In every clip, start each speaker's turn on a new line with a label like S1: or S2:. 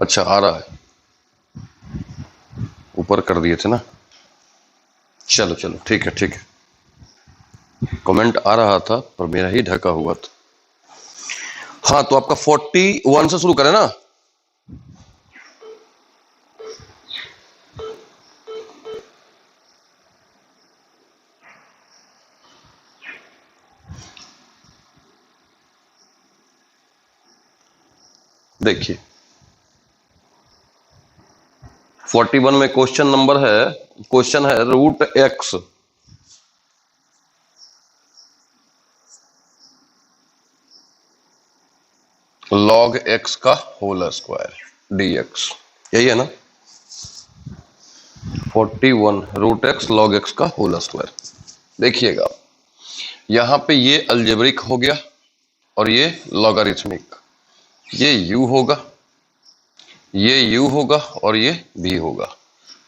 S1: अच्छा आ रहा है, ऊपर कर दिए थे ना। चलो चलो ठीक है ठीक है। कमेंट आ रहा था पर मेरा ही ढका हुआ था। हाँ तो आपका 41 से शुरू करें ना। देखिए 41 में क्वेश्चन है रूट एक्स लॉग एक्स का होल स्क्वायर डीएक्स, यही है ना। 41 रूट एक्स लॉग एक्स का होल स्क्वायर। देखिएगा यहां पे ये अलजेब्रिक हो गया और ये लॉगरिथमिक, ये u होगा, ये u होगा और ये v होगा।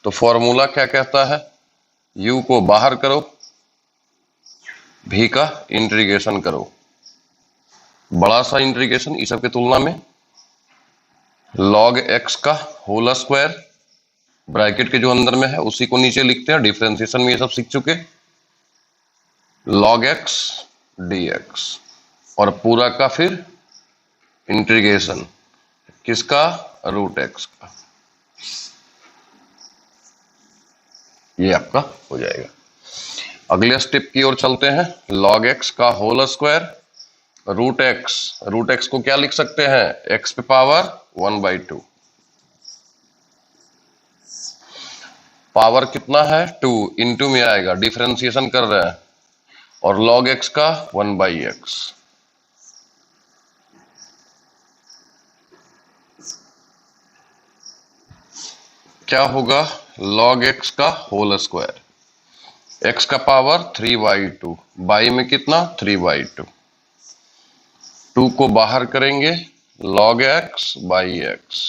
S1: तो फॉर्मूला क्या कहता है, u को बाहर करो, v का इंटीग्रेशन करो, बड़ा सा इंटीग्रेशन इस सब की तुलना में, log x का होल स्क्वायर ब्रैकेट के जो अंदर में है उसी को नीचे लिखते हैं, डिफरेंशिएशन में ये सब सीख चुके, log x dx और पूरा का फिर इंटीग्रेशन किसका, रूट एक्स का, ये आपका हो जाएगा। अगले स्टेप की ओर चलते हैं, log x का होल स्क्वायर रूट एक्स को क्या लिख सकते हैं, x पे पावर 1/2, पावर कितना है 2, इंटू में आएगा, डिफरेंशिएशन कर रहे हैं, और log x का 1/x, क्या होगा log x का होल स्क्वायर, x का पावर 3/2, बाई में कितना 3/2, 2 को बाहर करेंगे log x बाई x,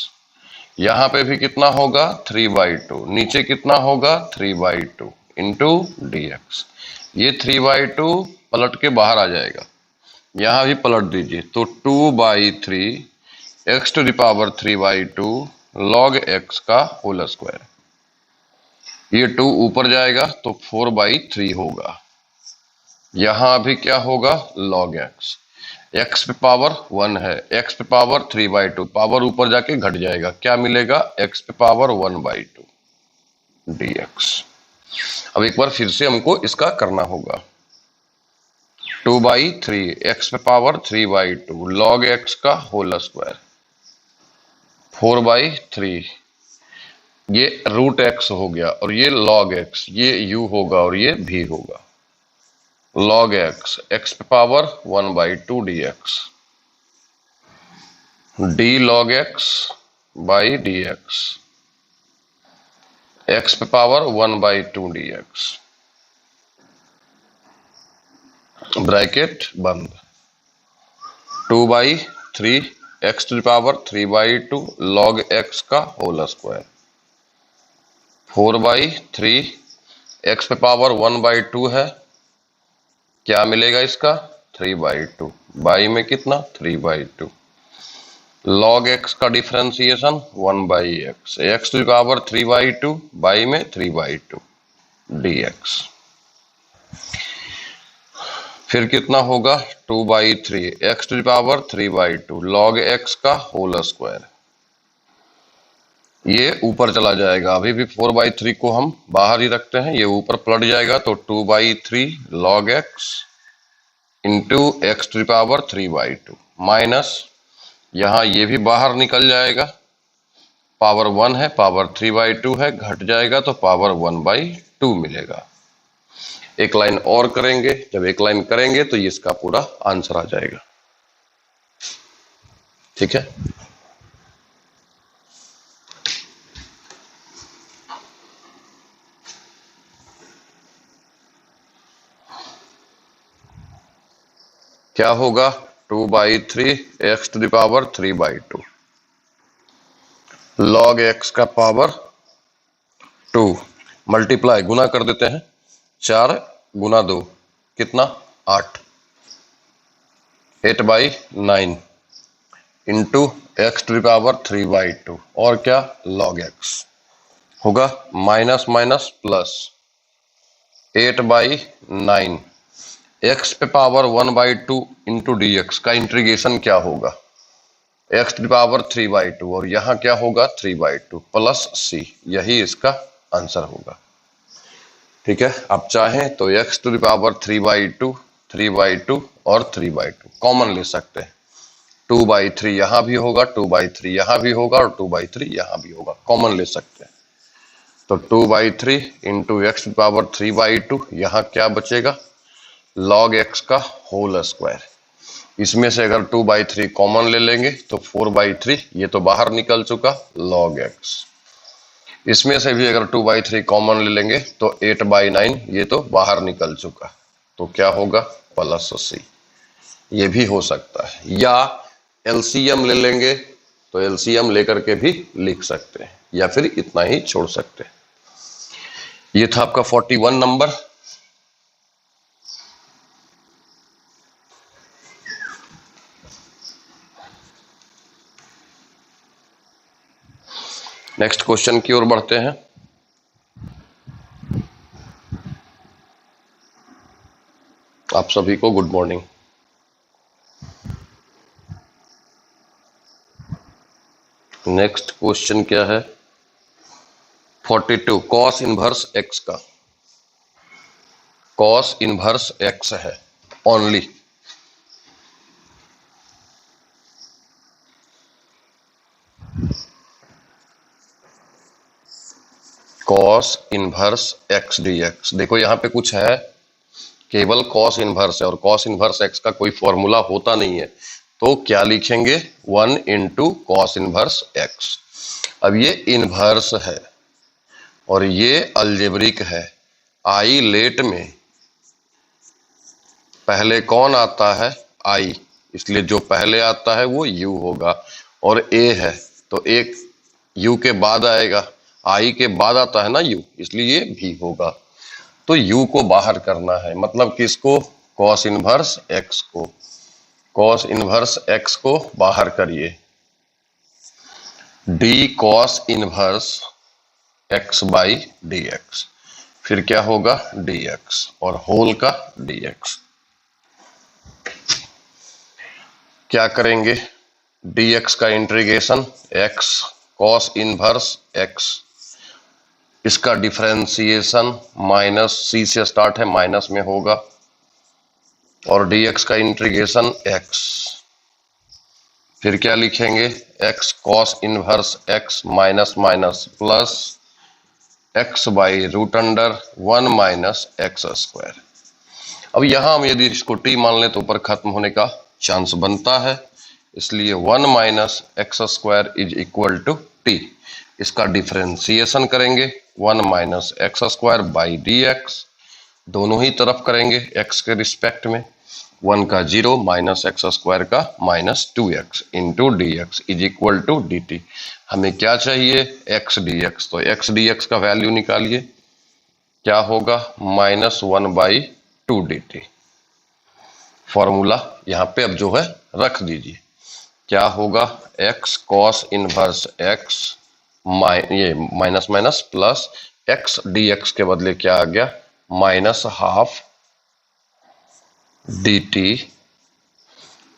S1: यहां पे भी कितना होगा 3/2, नीचे कितना होगा 3/2 इंटू dx, ये 3/2 पलट के बाहर आ जाएगा, यहां भी पलट दीजिए तो 2/3 x to the power 3/2 log x का होल स्क्वायर, ये 2 ऊपर जाएगा तो 4/3 होगा, यहां भी क्या होगा log x, x पे पावर 1 है, x पे पावर 3/2, पावर ऊपर जाके घट जाएगा, क्या मिलेगा x पे पावर 1/2 dx। अब एक बार फिर से हमको इसका करना होगा, 2/3 x पे पावर 3/2 log x का होल स्क्वायर 4/3, ये रूट एक्स हो गया और ये log x, ये u होगा और ये v होगा, log x पे power 1/2 dx, d log x by dx, x पे पावर 1/2 dx, ब्रैकेट बंद, 2/3 x to the power 3/2 log x का होल स्क्वायर 4/3 x पे पावर 1/2 है, क्या मिलेगा इसका 3/2, बाई में कितना 3/2, log x का differentiation 1/x, x to the power 3/2 by में 3/2 dx, फिर कितना होगा 2/3 x to the power 3/2 log x का होल स्क्वायर, ये ऊपर चला जाएगा, अभी भी 4/3 को हम बाहर ही रखते हैं, ये ऊपर पलट जाएगा तो 2/3 log x into x to the power 3/2 minus, यहां ये भी बाहर निकल जाएगा, पावर 1 है, पावर 3/2 है, घट जाएगा तो पावर 1/2 मिलेगा। एक लाइन और करेंगे, जब एक लाइन करेंगे तो ये इसका पूरा आंसर आ जाएगा, ठीक है। क्या होगा 2/3 x to the power 3/2 log x का पावर 2, मल्टीप्लाई गुना कर देते हैं, 4 गुना 2 कितना 8, 8/9 into x to the power 3/2 और क्या log x होगा माइनस माइनस प्लस 8/9 x पे पावर 1/2 इंटू डी एक्स का इंटीग्रेशन क्या होगा x टू द पावर 3/2 और यहाँ क्या होगा 3/2 प्लस c, यही इसका आंसर होगा। ठीक है, आप चाहें तो x टू द पावर 3/2 और 3/2 कॉमन ले सकते हैं। 2/3 यहां भी होगा, 2/3 यहां भी होगा और 2/3 यहां भी होगा, कॉमन ले सकते हैं। तो 2/3 इंटू एक्स टू पावर 3/2, यहां क्या बचेगा log x का होल स्क्वायर। इसमें से अगर 2/3 कॉमन ले लेंगे तो 4/3, ये तो बाहर निकल चुका log x। इसमें से भी अगर 2/3 कॉमन ले लेंगे तो 8/9, ये तो बाहर निकल चुका, तो क्या होगा प्लस c। ये भी हो सकता है, या एलसीएम ले लेंगे तो एलसीएम लेकर के भी लिख सकते हैं, या फिर इतना ही छोड़ सकते हैं। ये था आपका 41 नंबर। नेक्स्ट क्वेश्चन की ओर बढ़ते हैं। आप सभी को गुड मॉर्निंग। नेक्स्ट क्वेश्चन क्या है 42 कॉस इनवर्स एक्स का। कॉस इनवर्स एक्स है only, cos inverse x D x. देखो यहां पे कुछ है, केवल कॉस इनवर्स है और कॉस इनवर्स एक्स का कोई फॉर्मूला होता नहीं है, तो क्या लिखेंगे 1 इंटू कॉस इनवर्स एक्स। अब ये इनवर्स है और ये अलजेब्रिक है। आई लेट में पहले कौन आता है आई, इसलिए जो पहले आता है वो यू होगा, और ए है तो एक यू के बाद आएगा, आई के बाद आता है ना यू, इसलिए ये भी होगा। तो यू को बाहर करना है, मतलब किसको कॉस इनवर्स एक्स को। कॉस इनवर्स एक्स को बाहर करिए, D cos inverse x by d x, फिर क्या होगा डी एक्स और होल का डी एक्स। क्या करेंगे डी एक्स का integration x cos inverse x, इसका डिफरेंशिएशन माइनस सी से स्टार्ट है, माइनस में होगा, और dx का इंटीग्रेशन x, फिर क्या लिखेंगे x cos inverse x minus minus plus x by root under 1 minus x square. अब यहां हम यदि इसको t मान लें तो ऊपर खत्म होने का चांस बनता है, इसलिए 1 minus x square is equal to t। इसका डिफरेंशिएशन करेंगे 1 minus x square by d x, दोनों ही तरफ करेंगे x के रिस्पेक्ट में, 1 का 0 माइनस एक्स स्क्वायर का minus 2x into d x is equal to d t. हमें क्या चाहिए x डी एक्स, तो x डी एक्स का वैल्यू निकालिए, क्या होगा -1/2 डी टी। फॉर्मूला यहाँ पे अब जो है रख दीजिए, क्या होगा x कॉस इनवर्स x ये minus minus plus x d x के बदले क्या आ गया -12 डी टी,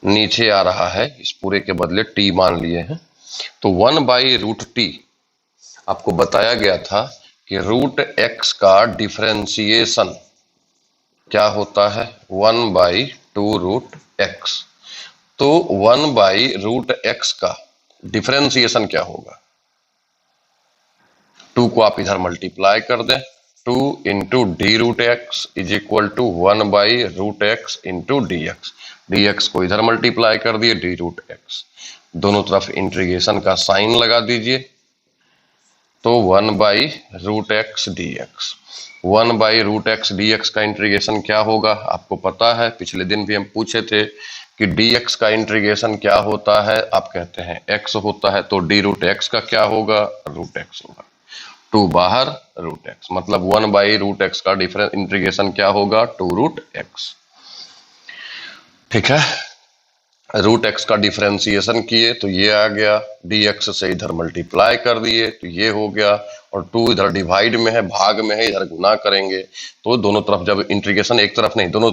S1: नीचे आ रहा है इस पूरे के बदले t मान लिए हैं, तो 1/√t। आपको बताया गया था कि रूट x का डिफरेंशिएशन क्या होता है 1/2√x, तो 1/√x का डिफरेंशिएशन क्या होगा, 2 को आप इधर मल्टीप्लाई कर दें, 2 into d root x is equal to 1/√x into d x, D x को इधर मल्टीप्लाई कर दिए डी रूट एक्स, दोनों तरफ इंटीग्रेशन का साइन लगा दीजिए, तो 1/√x D x. 1/√x D x का इंटीग्रेशन क्या होगा आपको पता है, पिछले दिन भी हम पूछे थे कि dx का इंटीग्रेशन क्या होता है, आप कहते हैं x होता है, तो डी रूट एक्स का क्या होगा √x होगा, 2 बाहर √x, मतलब 1/√x का डिफरेंस इंटीग्रेशन क्या होगा 2√x। ठीक है, रूट एक्स का डिफरेंशिएशन किए तो ये आ गया, dx से इधर मल्टीप्लाई कर दिए तो ये हो गया, और 2 इधर डिवाइड में है, भाग में है, इधर गुना करेंगे तो दोनों तरफ जब इंटीग्रेशन, एक तरफ नहीं दोनों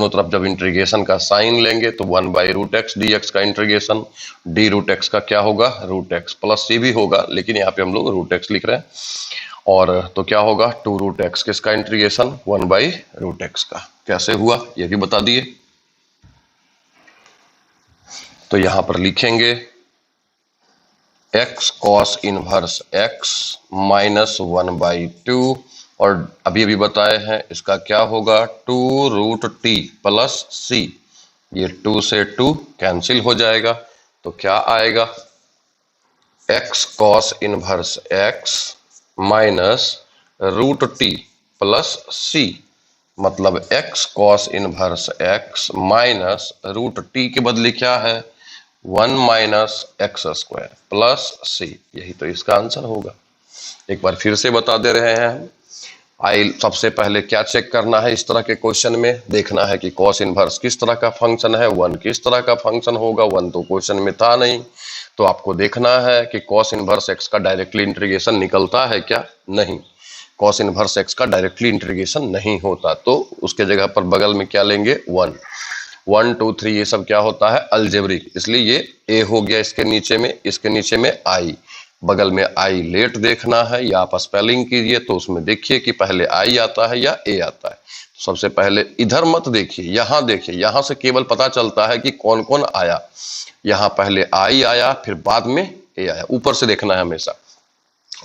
S1: तरफ जब इंटीग्रेशन का साइन लेंगे तो 1/√x dx का इंटीग्रेशन, d√x का क्या होगा, √x प्लस c भी होगा, लेकिन यहाँ पे हम लोग √x लिख रहे हैं। और तो क्या होगा 2√x किसका इंटीग्रेशन, 1/√x का। कैसे हुआ ये भी बता दिए। तो यहां पर लिखेंगे x cos inverse x minus 1/2, और अभी बताए हैं इसका क्या होगा 2√t प्लस c, ये 2 से 2 कैंसिल हो जाएगा तो क्या आएगा x cos inverse x minus √t plus c, मतलब x cos inverse x minus √t के बदले क्या है 1 minus x square plus c, यही तो इसका आंसर होगा। एक बार फिर से बता दे रहे हैं हम। सबसे पहले क्या चेक करना है इस तरह के क्वेश्चन में, देखना है कि cos इनवर्स किस तरह का फंक्शन है, 1 किस तरह का फंक्शन होगा, 1 तो क्वेश्चन में था नहीं, तो आपको देखना है कि cos इनवर्स x का डायरेक्टली इंटीग्रेशन निकलता है क्या, नहीं, cos इनवर्स x का डायरेक्टली इंटीग्रेशन नहीं होता, तो उसके जगह पर बगल में क्या लेंगे 1 1 2 3 ये सब क्या होता है अलजेब्रिक, इसलिए ये a हो गया इसके नीचे में, इसके नीचे में i, बगल में आई लेट देखना है या आप स्पेलिंग कीजिए तो उसमें देखिए कि पहले आई आता है या ए आता है। तो सबसे पहले इधर मत देखिए, यहां देखिए, यहां से केवल पता चलता है कि कौन कौन आया। यहां पहले आई आया फिर बाद में ए आया, ऊपर से देखना है हमेशा,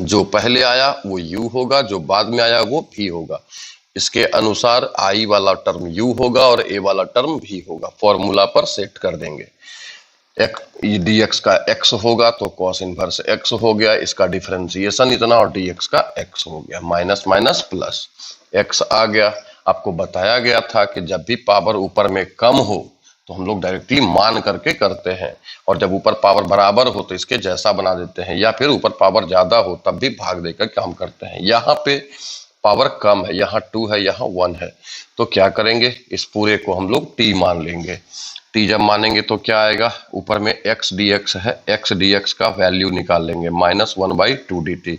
S1: जो पहले आया वो यू होगा, जो बाद में आया वो भी होगा। इसके अनुसार आई वाला टर्म यू होगा और ए वाला टर्म भी होगा, फॉर्मूला पर सेट कर देंगे। dx का x होगा तो cos इनवर्स x हो गया, इसका डिफरेंशिएशन इतना और dx का x हो गया, माइनस माइनस प्लस x आ गया। आपको बताया गया था कि जब भी पावर ऊपर में कम हो तो हम लोग डायरेक्टली मान करके करते हैं, और जब ऊपर पावर बराबर हो तो इसके जैसा बना देते हैं, या फिर ऊपर पावर ज्यादा हो तब भी भाग देकर काम करते हैं। यहाँ पे पावर कम है, यहाँ 2 है, यहाँ 1 है, तो क्या करेंगे इस पूरे को हम लोग t मान लेंगे। t जब मानेंगे तो क्या आएगा, ऊपर में x dx है, x dx का वैल्यू निकाल लेंगे माइनस 1/2 dt।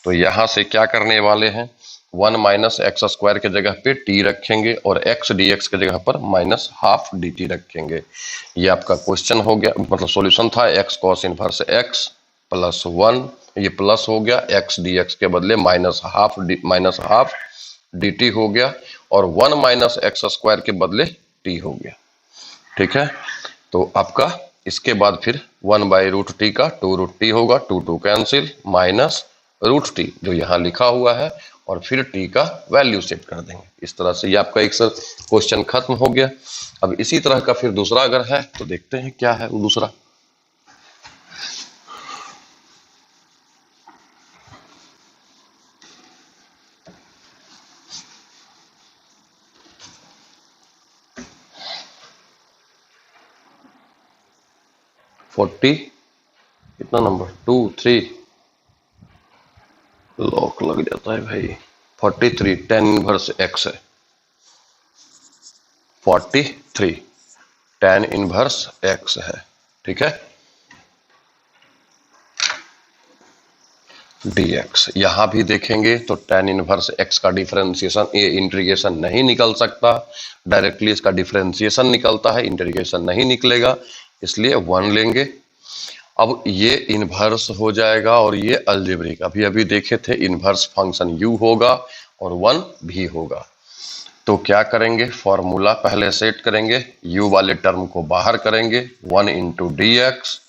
S1: तो यहाँ से क्या करने वाले हैं 1 माइनस एक्स स्क्वायर के जगह पे t रखेंगे और x dx के जगह पर माइनस हाफ dt रखेंगे। ये आपका क्वेश्चन हो गया, मतलब सॉल्यूशन था x cos inverse x plus 1, ये प्लस हो गया, x dx के बदले माइनस हाफ dt हो गया, और 1 माइनस एक्स स्क्वायर के बदले t हो गया। ठीक है, तो आपका इसके बाद फिर 1/√t का 2√t होगा, 2 2 कैंसिल, माइनस √t जो यहाँ लिखा हुआ है, और फिर t का वैल्यू सेट कर देंगे। इस तरह से ये आपका एक क्वेश्चन खत्म हो गया। अब इसी तरह का फिर दूसरा अगर है तो देखते हैं क्या है वो दूसरा। कितना नंबर 2 3 लॉक लग जाता है भाई। 43 tan इनवर्स x है, 43 tan इनवर्स x है। ठीक है, dx यहां भी देखेंगे तो tan इनवर्स x का डिफरेंशिएशन, ये इंटीग्रेशन नहीं निकल सकता, डायरेक्टली इसका डिफरेंशिएशन निकलता है, इंटीग्रेशन नहीं निकलेगा, इसलिए 1 लेंगे। अब ये इनवर्स हो जाएगा और ये अलजेब्रिक, अभी अभी देखे थे इनवर्स फंक्शन u होगा और 1 भी होगा। तो क्या करेंगे, फॉर्मूला पहले सेट करेंगे, u वाले टर्म को बाहर करेंगे, 1 इंटू dx,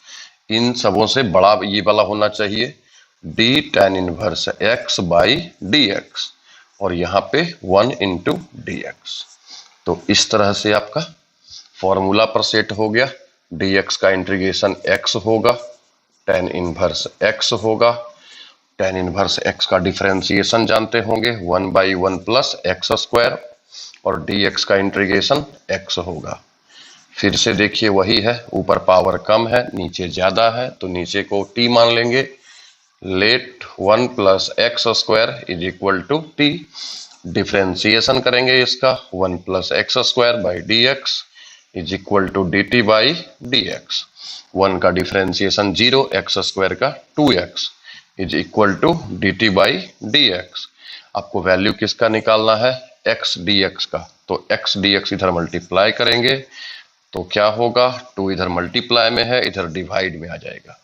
S1: इन सबों से बड़ा ये वाला होना चाहिए d tan inverse x by dx, और यहाँ पे 1 इंटू dx। तो इस तरह से आपका फॉर्मूला पर सेट हो गया, dx का इंटीग्रेशन x होगा, tan इनवर्स x होगा, tan इनवर्स x का डिफरेंशिएशन जानते होंगे 1/1 प्लस एक्स स्क्वायर, और dx का इंटीग्रेशन x होगा। फिर से देखिए वही है, ऊपर पावर कम है नीचे ज्यादा है, तो नीचे को t मान लेंगे, let 1 plus x square is equal to t, differentiation करेंगे इसका 1 plus x square by dx, is equal to d t by d x. 1 का डिफरेंशिएशन 0, एक्स स्क्वायर का 2x is equal to d t by d x. आपको value किसका निकालना है? x dx का। तो x dx इधर मल्टीप्लाई करेंगे तो क्या होगा? 2 इधर मल्टीप्लाई में है, इधर डिवाइड में आ जाएगा।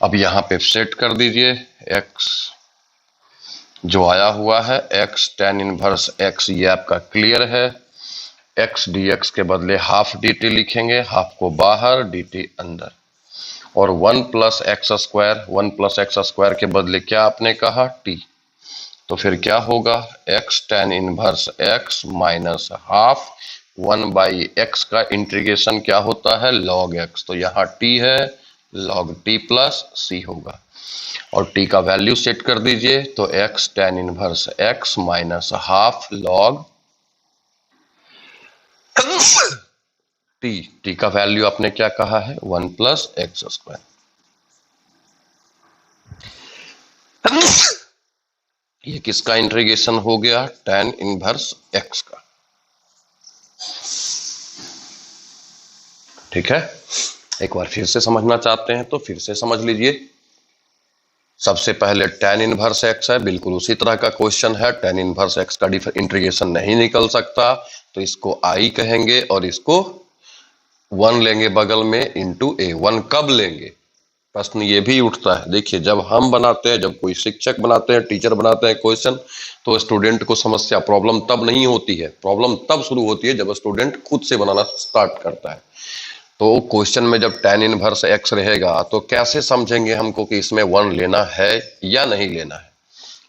S1: अब यहां पे सेट कर दीजिए x जो आया हुआ है, x tan इनवर्स x, ये आपका क्लियर है। x dx के बदले हाफ dt लिखेंगे, हाफ को बाहर dt अंदर, और 1 प्लस एक्स स्क्वायर के बदले क्या आपने कहा? t। तो फिर क्या होगा? x tan inverse x minus half 1 by x का इंटीग्रेशन क्या होता है? log x। तो यहाँ t है, log t प्लस c होगा, और t का वैल्यू सेट कर दीजिए। तो x tan inverse x minus half log t का वैल्यू आपने क्या कहा है? 1 प्लस एक्स स्क्वायर। ये किसका इंटीग्रेशन हो गया? tan इनवर्स x का। ठीक है, एक बार फिर से समझना चाहते हैं तो फिर से समझ लीजिए। सबसे पहले tan इनवर्स x है, बिल्कुल उसी तरह का क्वेश्चन है। tan इनवर्स x का इंटीग्रेशन नहीं निकल सकता, तो इसको i कहेंगे और इसको 1 लेंगे बगल में इंटू a। 1 कब लेंगे? प्रश्न ये भी उठता है। देखिए, जब हम बनाते हैं, जब कोई शिक्षक बनाते हैं, टीचर बनाते हैं क्वेश्चन, तो स्टूडेंट को समस्या, प्रॉब्लम तब नहीं होती है। प्रॉब्लम तब शुरू होती है जब स्टूडेंट खुद से बनाना स्टार्ट करता है। तो क्वेश्चन में जब tan इनवर्स x रहेगा तो कैसे समझेंगे हमको कि इसमें 1 लेना है या नहीं लेना है?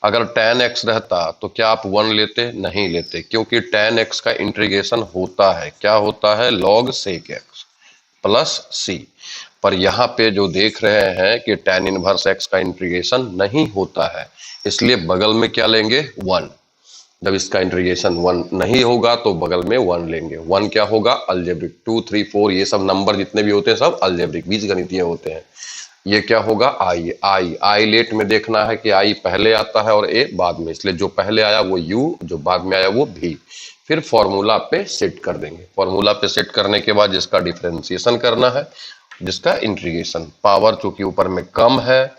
S1: अगर tan x रहता तो क्या आप 1 लेते? नहीं लेते, क्योंकि tan x का इंटीग्रेशन होता है, क्या होता है? log sec x plus c। पर यहाँ पे जो देख रहे हैं कि tan इनवर्स x का इंटीग्रेशन नहीं होता है, इसलिए बगल में क्या लेंगे? 1। जब इसका इंटीग्रेशन 1 नहीं होगा तो बगल में 1 लेंगे। 1 क्या होगा? अलजेब्रिक। 2, 3, 4 ये सब नंबर जितने भी होते हैं सब अलजेब्रिक, बीजगणितीय होते हैं। ये क्या होगा? आई लेट में देखना है कि आई पहले आता है और ए बाद में, इसलिए जो पहले आया वो u, जो बाद में आया वो v। फिर फॉर्मूला पे सेट कर देंगे। फॉर्मूला पे सेट करने के बाद जिसका डिफरेंशिएशन करना है, जिसका इंटीग्रेशन, पावर चूंकि ऊपर में कम है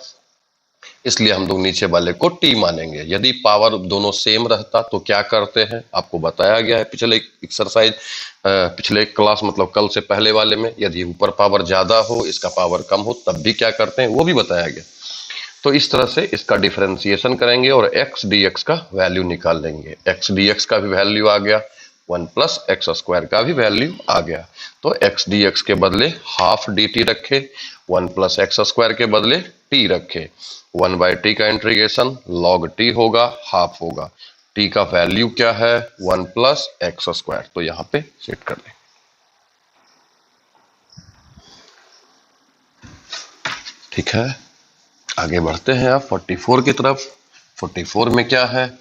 S1: इसलिए हम लोग नीचे वाले को t मानेंगे। यदि पावर दोनों सेम रहता तो क्या करते हैं? आपको बताया गया है पिछले एक्सरसाइज, पिछले क्लास मतलब कल से पहले वाले में। यदि ऊपर पावर ज्यादा हो, इसका पावर कम हो, तब भी क्या करते हैं वो भी बताया गया। तो इस तरह से इसका डिफरेंशिएशन करेंगे और x dx का वैल्यू निकाल लेंगे। x dx का भी वैल्यू आ गया, 1 प्लस एक्स स्क्वायर का भी वैल्यू आ गया। तो x dx के बदले हाफ dt रखे, 1 प्लस एक्स स्क्वायर के बदले t रखे। 1 बाई टी का इंटीग्रेशन log t होगा, हाफ होगा। t का वैल्यू क्या है? 1 प्लस एक्स स्क्वायर। तो यहाँ पे सेट कर दें। ठीक है, आगे बढ़ते हैं आप 44 की तरफ। 44 में क्या है?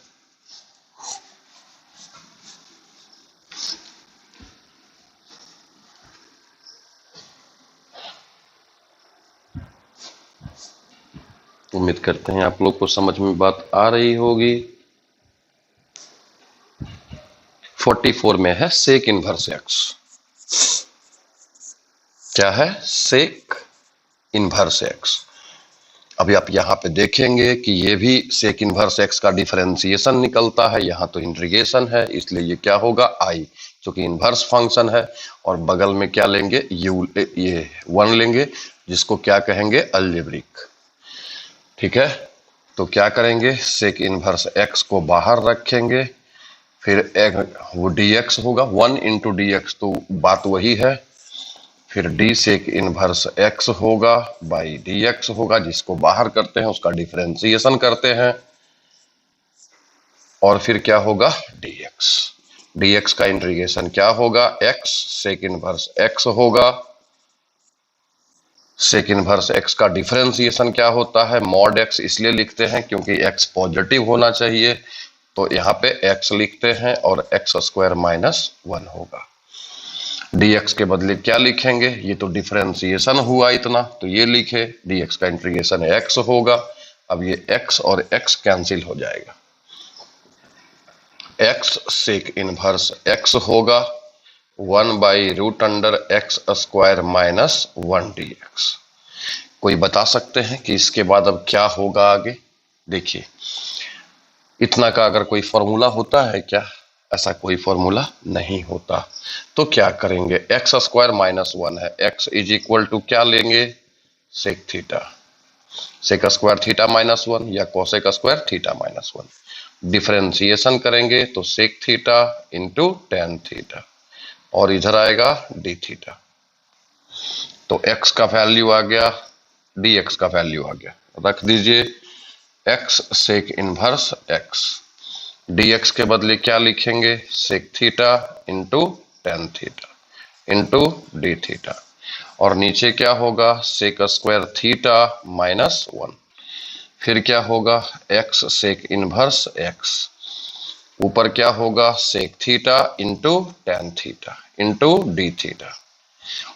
S1: उम्मीद करते हैं आप लोग को समझ में बात आ रही होगी। 44 में है सेक इनवर्स एक्स। क्या है? Sec inverse x. अभी आप यहाँ पे देखेंगे कि ये भी सेक इनवर्स एक्स का डिफरेंशिएशन निकलता है, यहाँ तो इंटीग्रेशन है, इसलिए ये क्या होगा? आई, क्योंकि इनवर्स फंक्शन है। और बगल में क्या लेंगे? ये 1 लेंगे, जिसको क्या कहेंगे? अलजेब्रिक। ठीक है, तो क्या करेंगे? सेक इनवर्स एक्स को बाहर रखेंगे, फिर वो dx होगा, 1 इंटू dx, तो बात वही है। फिर d सेक इनवर्स x होगा बाई dx होगा, जिसको बाहर करते हैं उसका डिफरेंशिएशन करते हैं, और फिर क्या होगा? dx का इंटीग्रेशन क्या होगा? x सेक इनवर्स x होगा। सेक इनवर्स x का डिफरेंशिएशन क्या होता है? मॉड x इसलिए लिखते हैं क्योंकि x पॉजिटिव होना चाहिए, तो यहाँ पे x लिखते हैं और एक्स स्क्वायर माइनस 1 होगा। dx के बदले क्या लिखेंगे? ये तो डिफरेंशिएशन हुआ इतना, तो ये लिखे dx का इंटीग्रेशन x होगा। अब ये x और x कैंसिल हो जाएगा, एक्स सेक इनवर्स एक्स होगा 1/√x² माइनस 1 dx। कोई बता सकते हैं कि इसके बाद अब क्या होगा आगे? देखिए, इतना का अगर कोई फॉर्मूला होता है क्या? ऐसा कोई फॉर्मूला नहीं होता। तो क्या करेंगे? x² माइनस 1 है, x इज इक्वल टू क्या लेंगे? Sec theta, sec square theta minus 1 या cosec square theta minus 1। Differentiation करेंगे तो sec theta into tan theta और इधर आएगा डी थीटा। तो x का वैल्यू आ गया, dx का वैल्यू आ गया, रख दीजिए x sec inverse x। dx के बदले क्या लिखेंगे? Sec theta into tan theta into D theta और नीचे क्या होगा? Sec square theta minus 1। फिर क्या होगा? x सेक इनवर्स x, ऊपर क्या होगा? Sec theta into tan theta into D theta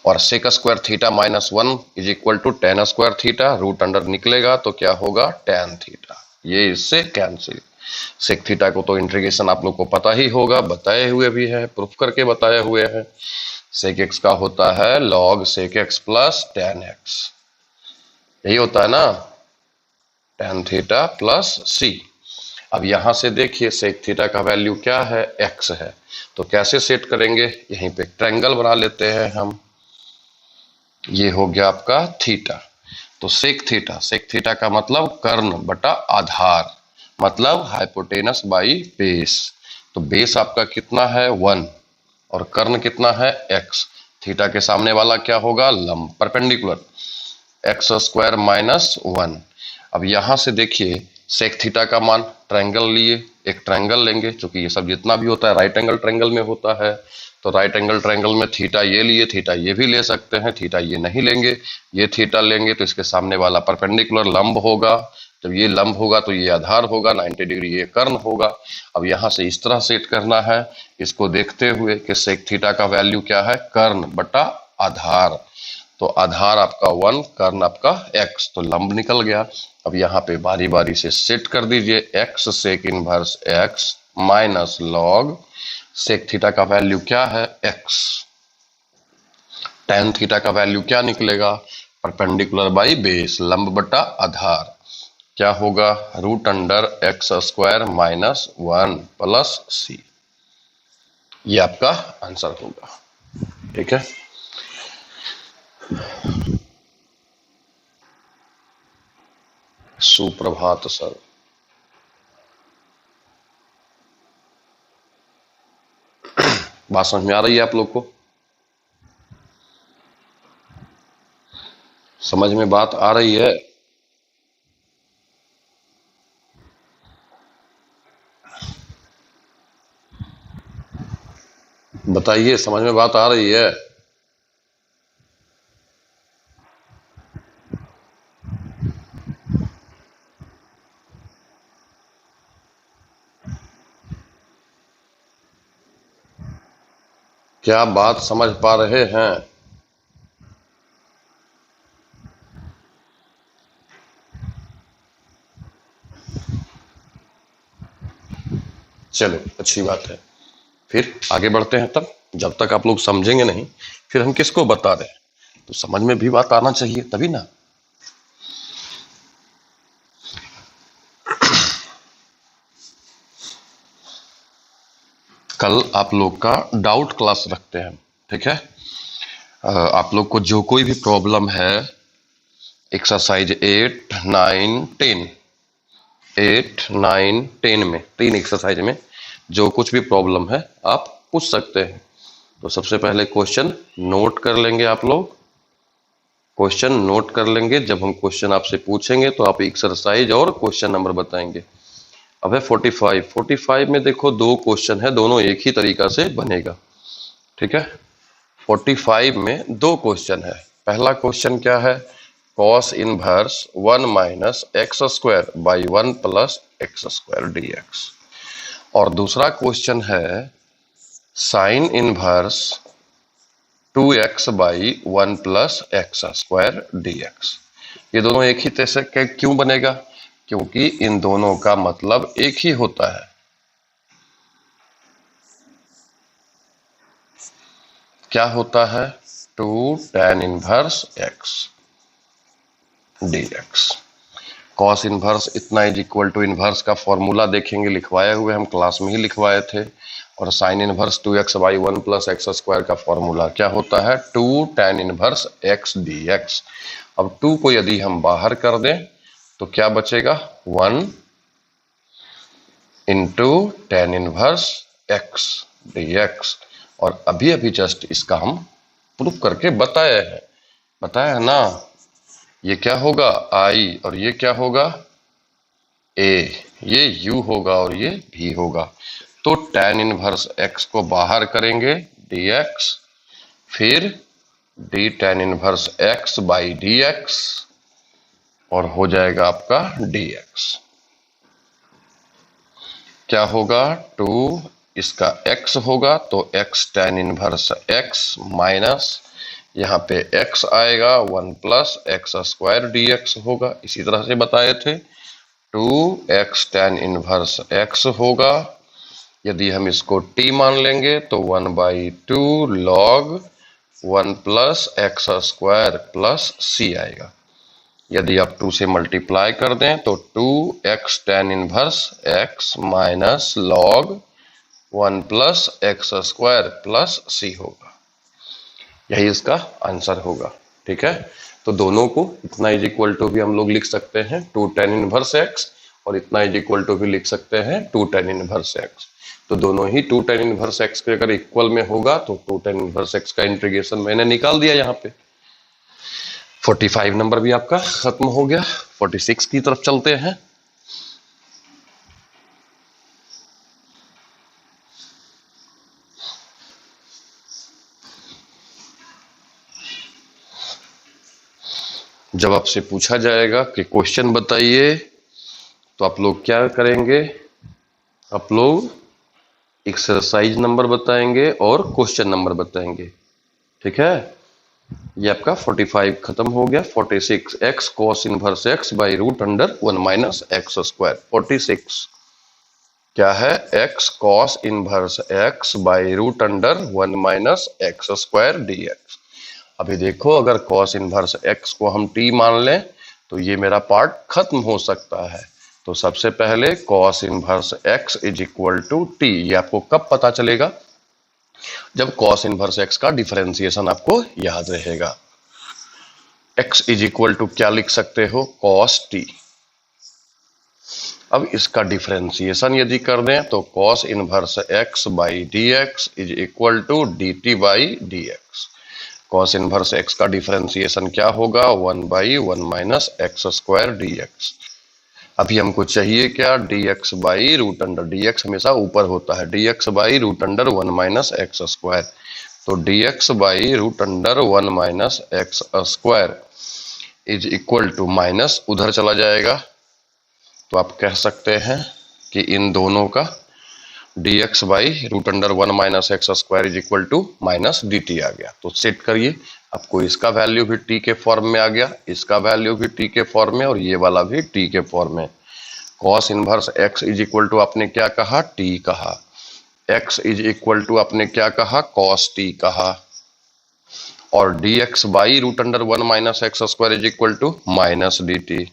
S1: और sec square theta minus 1 is equal to tan square theta, root under निकलेगा तो क्या होगा? Tan theta. ये इससे कैंसिल। सेक थीटा को तो इंटीग्रेशन आप लोग को पता ही होगा, बताए हुए भी है, प्रूफ करके बताए हुए हैं। सेक एक्स का होता है log sec x plus tan x, यही होता है ना, टेन थीटा प्लस सी। अब यहां से देखिए सेक थीटा का वैल्यू क्या है? एक्स है। तो कैसे सेट करेंगे? यहीं पे ट्रायंगल बना लेते हैं हम। ये हो गया आपका थीटा। तो सेक थीटा का मतलब कर्ण बटा आधार, मतलब हाइपोटेनस बाई बेस। तो बेस आपका कितना है? 1 और कर्ण कितना है? x। थीटा के सामने वाला क्या होगा? लंब, परपेंडिकुलर, x² माइनस 1। अब यहां से देखिए सेक थीटा का मान, ट्रायंगल लिए, एक ट्रायंगल लेंगे, क्योंकि ये सब जितना भी होता है राइट एंगल ट्रायंगल में होता है। तो राइट एंगल ट्रायंगल में थीटा ये लिए, थीटा ये भी ले सकते हैं, थीटा ये नहीं लेंगे, ये थीटा लेंगे तो इसके सामने वाला परपेंडिकुलर लंब होगा। जब ये लंब होगा तो ये आधार होगा, 90 डिग्री ये कर्ण होगा। अब यहां से इस तरह सेट करना है इसको देखते हुए कि सेक थीटा का वैल्यू क्या है? कर्ण बटा आधार। तो आधार आपका 1, कर्ण आपका x, तो लंब निकल गया। अब यहाँ पे बारी बारी से सेट कर दीजिए, x sec inverse x minus log sec theta का वैल्यू क्या है? x। टेन थीटा का वैल्यू क्या निकलेगा? परपेंडिकुलर बाई बेस, लंब बटा आधार, क्या होगा? Root under x² minus 1 plus C. ये आपका आंसर होगा। ठीक है, सुप्रभात सर। बात समझ में आ रही है आप लोग को? समझ में बात आ रही है? बताइए, समझ में बात आ रही है? क्या बात समझ पा रहे हैं? चलो अच्छी बात है, फिर आगे बढ़ते हैं। तब जब तक आप लोग समझेंगे नहीं फिर हम किसको बता रहे हैं? तो समझ में भी बात आना चाहिए तभी ना। कल आप लोग का डाउट क्लास रखते हैं, ठीक है? आप लोग को जो कोई भी प्रॉब्लम है, एक्सरसाइज 8, 9, 10, 8, 9, 10 में, 3 एक्सरसाइज में जो कुछ भी प्रॉब्लम है आप पूछ सकते हैं। तो सबसे पहले क्वेश्चन नोट कर लेंगे आप लोग, क्वेश्चन नोट कर लेंगे। जब हम क्वेश्चन आपसे पूछेंगे तो आप एक्सरसाइज और क्वेश्चन नंबर बताएंगे। अब है 45 में देखो 2 क्वेश्चन है, दोनों एक ही तरीका से बनेगा। ठीक है, 45 में 2 क्वेश्चन है। पहला क्वेश्चन क्या है? Cos inverse 1 minus x² by 1 plus x² dx। और दूसरा क्वेश्चन है sine inverse 2x by 1 plus x² dx। ये दोनों एक ही तरह से क्यों बनेगा? क्योंकि इन दोनों का मतलब एक ही होता है। क्या होता है 2 tan inverse x dx। Cos inverse इतना इज इक्वल टू इनवर्स का फॉर्मूला देखेंगे, लिखवाए हुए हम क्लास में ही लिखवाए थे। और साइन इनवर्स 2x/1 + x² का फॉर्मूला क्या होता है 2 tan इनवर्स x dx। अब 2 को यदि हम बाहर कर दें तो क्या बचेगा 1 into tan inverse x dx। और अभी अभी जस्ट इसका हम प्रूफ करके बताया है ना। ये क्या होगा I और ये क्या होगा A, ये U होगा और ये V होगा। तो tan इनवर्स x को बाहर करेंगे dx, फिर d tan inverse x by dx और हो जाएगा आपका dx। क्या होगा 2 इसका x होगा तो x tan inverse x minus यहाँ पे x आएगा 1 + x² dx होगा। इसी तरह से बताए थे 2x tan इनवर्स x होगा। यदि हम इसको t मान लेंगे तो 1/2 log 1 + x² + c आएगा। यदि आप 2 से मल्टीप्लाई कर दें तो 2x tan inverse x minus log 1 + x² + c होगा। यही इसका आंसर होगा। ठीक है, तो दोनों को इतना इज इक्वल टू भी हम लोग लिख सकते हैं 2 tan इनवर्स x और इतना इज इक्वल टू भी लिख सकते हैं 2 tan इनवर्स x। तो दोनों ही 2 tan इनवर्स x के अगर इक्वल में होगा तो 2 tan इनवर्स x का इंटीग्रेशन मैंने निकाल दिया यहाँ पे। 45 नंबर भी आपका खत्म हो गया। 46 की तरफ चलते हैं। जब आपसे पूछा जाएगा कि क्वेश्चन बताइए तो आप लोग क्या करेंगे, आप लोग एक्सरसाइज नंबर बताएंगे और क्वेश्चन नंबर बताएंगे। ठीक है, ये आपका 45 खत्म हो गया। 46 x cos inverse x by √1 - x²। 46 क्या है x cos inverse x by √1 - x² dx। अभी देखो अगर cos इनवर्स x को हम t मान लें तो ये मेरा पार्ट खत्म हो सकता है। तो सबसे पहले cos inverse x is equal to t। ये आपको कब पता चलेगा, जब cos इनवर्स x का डिफरेंशिएशन आपको याद रहेगा। x इज इक्वल टू क्या लिख सकते हो cos t। अब इसका डिफरेंशिएशन यदि कर दें तो cos inverse x by dx is equal to dt by dx। cos inverse x का डिफरेंशिएशन क्या होगा 1/1 - x² dx। अभी हमको चाहिए क्या dx बाई √, dx हमेशा ऊपर होता है, dx बाई √1 - x²। तो dx by √1 - x² is equal to minus उधर चला जाएगा। तो आप कह सकते हैं कि इन दोनों का dx by √1 - x² is equal to -dt आ गया। तो सेट करिए, आपको इसका वैल्यू भी t के फॉर्म में आ गया, इसका वैल्यू भी t के फॉर्म में और ये वाला भी t के फॉर्म में। cos inverse x is equal to आपने क्या कहा t कहा, x इज इक्वल टू आपने क्या कहा cos t कहा, और dx by √1 - x² is equal to -dt।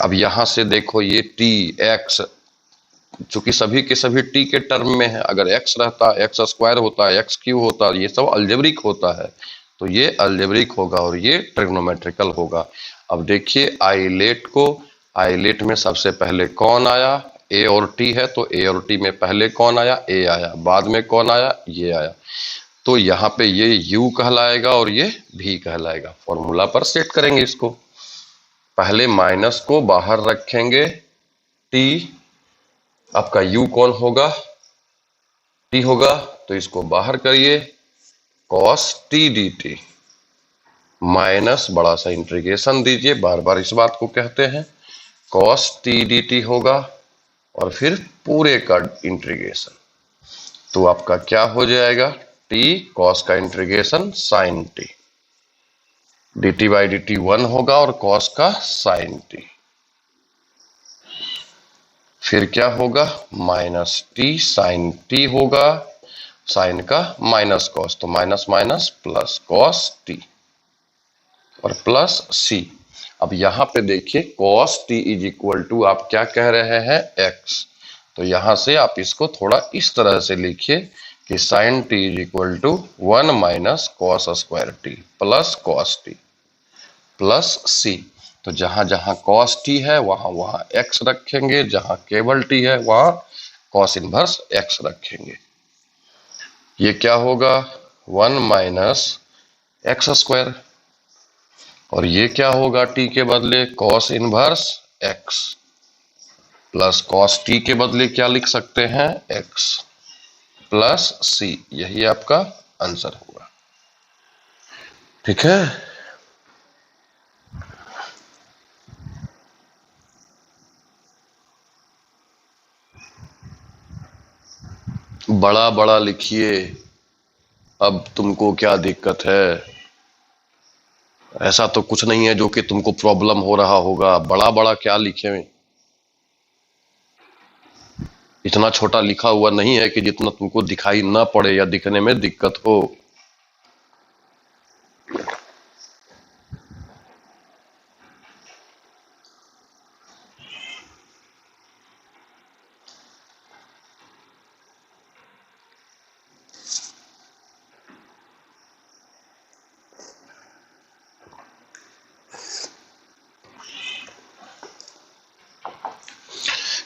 S1: अब यहां से देखो ये t x चूंकि सभी के सभी t के टर्म में है, अगर x रहता x² होता x³ होता, ये सब अलजेब्रिक होता है, तो ये अलजेब्रिक होगा और ये ट्रिग्नोमेट्रिकल होगा। अब देखिए आइलेट में सबसे पहले कौन आया, a और t है तो a और t में पहले कौन आया a आया, बाद में कौन आया ये आया। तो यहाँ पे ये u कहलाएगा और ये v कहलाएगा। फॉर्मूला पर सेट करेंगे इसको, पहले माइनस को बाहर रखेंगे, t आपका u कौन होगा t होगा, तो इसको बाहर करिए cos t dt माइनस बड़ा सा इंटीग्रेशन दीजिए, बार बार इस बात को कहते हैं cos t dt होगा और फिर पूरे का इंटीग्रेशन। तो आपका क्या हो जाएगा t cos का integration sin t, dt by dt 1 होगा और cos का sin t। फिर क्या होगा -t sin t होगा साइन का माइनस कॉस, तो minus minus plus cos t और प्लस सी। अब यहां पे देखिए cos t is equal to आप क्या कह रहे हैं एक्स, तो यहां से आप इसको थोड़ा इस तरह से लिखिए कि sine T is equal to 1 minus cos square T plus cos T plus C. तो जहां जहां कॉस टी है वहां वहां एक्स रखेंगे, जहां केवल टी है वहां कॉस इनवर्स एक्स रखेंगे। ये क्या होगा 1 माइनस एक्स स्क्वायर, और ये क्या होगा टी के बदले cos inverse x plus cos T के बदले क्या लिख सकते हैं एक्स प्लस सी। यही आपका आंसर होगा। ठीक है। बड़ा बड़ा लिखिए, अब तुमको क्या दिक्कत है? ऐसा तो कुछ नहीं है जो कि तुमको प्रॉब्लम हो रहा होगा। बड़ा बड़ा क्या लिखे? इतना छोटा लिखा हुआ नहीं है कि जितना तुमको दिखाई ना पड़े या दिखने में दिक्कत हो।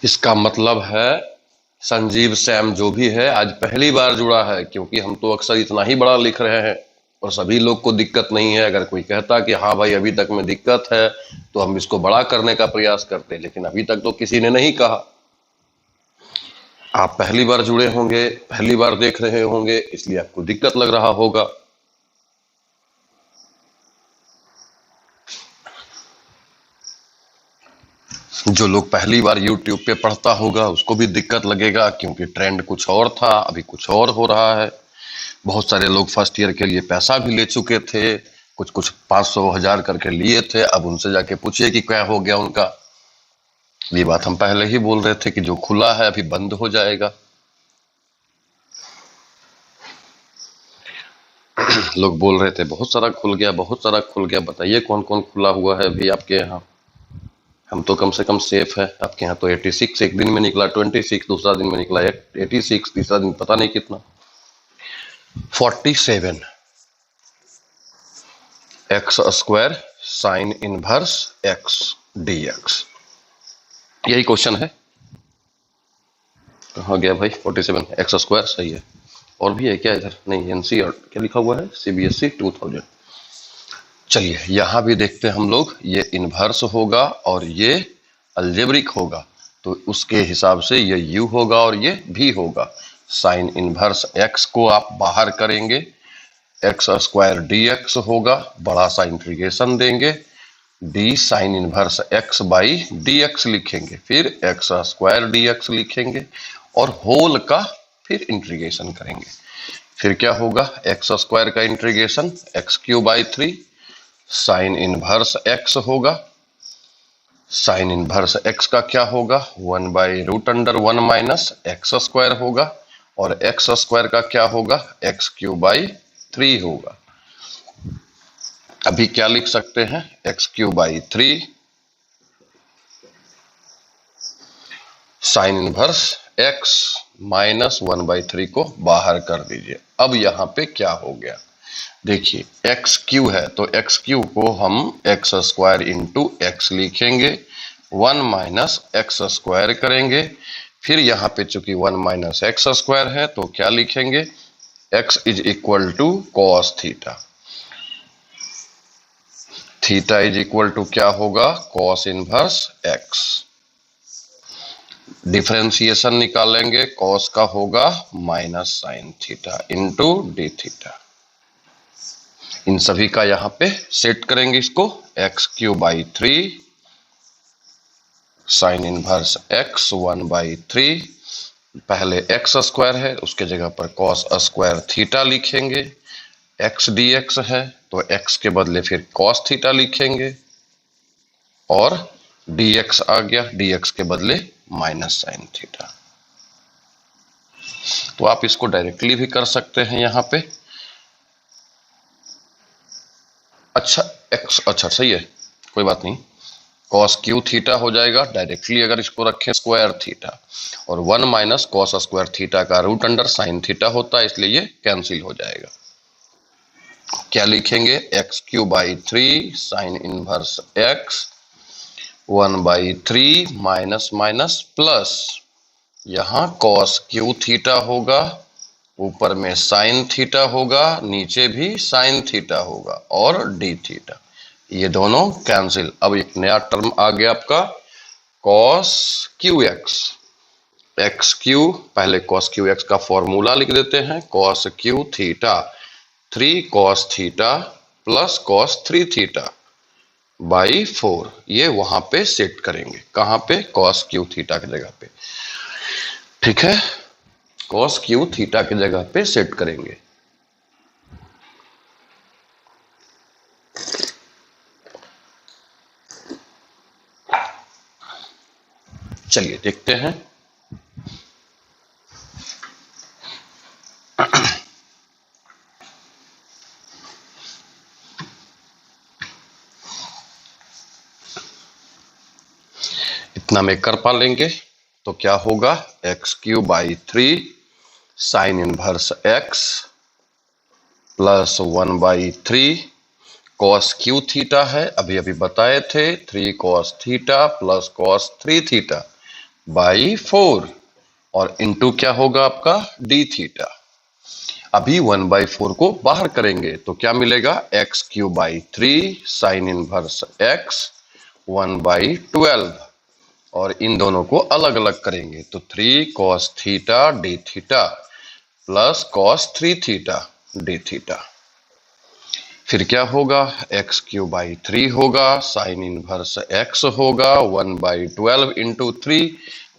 S1: इसका मतलब है संजीव सैम जो भी है आज पहली बार जुड़ा है, क्योंकि हम तो अक्सर इतना ही बड़ा लिख रहे हैं और सभी लोग को दिक्कत नहीं है। अगर कोई कहता कि हाँ भाई अभी तक में दिक्कत है तो हम इसको बड़ा करने का प्रयास करते, लेकिन अभी तक तो किसी ने नहीं कहा। आप पहली बार जुड़े होंगे, पहली बार देख रहे होंगे, इसलिए आपको दिक्कत लग रहा होगा। जो लोग पहली बार YouTube पे पढ़ता होगा उसको भी दिक्कत लगेगा, क्योंकि ट्रेंड कुछ और था, अभी कुछ और हो रहा है। बहुत सारे लोग फर्स्ट ईयर के लिए पैसा भी ले चुके थे, कुछ कुछ 500 1000 करके लिए थे। अब उनसे जाके पूछिए कि क्या हो गया उनका। ये बात हम पहले ही बोल रहे थे कि जो खुला है अभी बंद हो जाएगा। लोग बोल रहे थे बहुत सारा खुल गया, बहुत सारा खुल गया। बताइए कौन कौन खुला हुआ है अभी आपके यहाँ? हम तो कम से कम सेफ है। आपके यहाँ तो 86 एक दिन में निकला, 26 दूसरा दिन में निकला 86, तीसरा दिन पता नहीं कितना 47 x square sine inverse x D x. यही क्वेश्चन है। कहाँ गया भाई 47 एक्स स्क्वायर? सही है। और भी है क्या इधर? नहीं, एनसीईआर क्या लिखा हुआ है, सीबीएसई 2000। चलिए यहां भी देखते हैं हम लोग। ये इनवर्स होगा और ये अलजेब्रिक होगा, तो उसके हिसाब से ये u होगा और ये v होगा। साइन इनवर्स x को आप बाहर करेंगे, एक्स स्क्वायर डी एक्स होगा, बड़ा सा इंटीग्रेशन देंगे, d sign inverse x by d x लिखेंगे, फिर एक्स स्क्वायर डी एक्स लिखेंगे और होल का फिर इंटीग्रेशन करेंगे। फिर क्या होगा एक्स स्क्वायर का integration x cube by 3 sine inverse x होगा। साइन इनवर्स x का क्या होगा 1 by root under 1 minus x square होगा, और एक्स स्क्वायर का क्या होगा एक्स क्यूब बाई 3 होगा। अभी क्या लिख सकते हैं x cube by 3 sine inverse x minus 1 by 3 को बाहर कर दीजिए। अब यहां पे क्या हो गया देखिए, एक्स क्यू है तो एक्स क्यू को हम एक्स स्क्वायर इंटू एक्स लिखेंगे, 1 माइनस एक्स स्क्वायर करेंगे, फिर यहाँ पे चूंकि 1 माइनस एक्स स्क्वायर है तो क्या लिखेंगे x is equal to cos theta. Theta is equal to क्या होगा कॉस इनवर्स x। डिफरेंशिएशन निकालेंगे, कॉस का होगा minus sine theta into D theta. इन सभी का यहां पे सेट करेंगे इसको, X cube by 3 sine inverse X 1 by 3, पहले एक्स स्क्वायर है उसके जगह पर कॉस स्क्वायर थीटा लिखेंगे, एक्स डी एक्स है तो एक्स के बदले फिर कॉस थीटा लिखेंगे, और dx आ गया, dx के बदले माइनस साइन थीटा। तो आप इसको डायरेक्टली भी कर सकते हैं यहाँ पे। अच्छा सही है, कोई बात नहीं। कॉस क्यू थीटा हो जाएगा डायरेक्टली अगर इसको रखें स्क्वायर थीटा, और 1 माइनस कॉस स्क्वायर थीटा का रूट अंडर साइन थीटा होता है, इसलिए ये कैंसिल हो जाएगा। क्या लिखेंगे, x cube by 3 sine inverse x 1/3 minus minus plus, यहां कॉस क्यू थीटा होगा, ऊपर में साइन थीटा होगा, नीचे भी साइन थीटा होगा, और डी थीटा, ये दोनों कैंसिल। अब एक नया टर्म आ गया आपका cos Q x. X Q, पहले कॉस क्यू एक्स का फॉर्मूला लिख देते हैं, cos Q theta 3 cos theta plus cos 3 theta by 4, ये वहां पे सेट करेंगे, कहां पे, कॉस क्यू थीटा की जगह पे। ठीक है, कॉस क्यू थीटा की जगह पे सेट करेंगे। चलिए देखते हैं। इतना में कर पा लेंगे तो क्या होगा, x cube by 3 sine inverse x plus 1/3 cos Q theta है, अभी अभी बताए थे, 3 cos theta plus cos 3 theta by 4, और इंटू क्या होगा आपका डी थीटा। अभी 1/4 को बाहर करेंगे तो क्या मिलेगा, x cube by 3 sine inverse x 1/12, और इन दोनों को अलग अलग करेंगे तो 3 cos theta D theta plus cos 3 theta D theta. फिर क्या होगा, एक्स क्यू बाई 3 होगा, साइन इनवर्स एक्स होगा 1/12 इंटू 3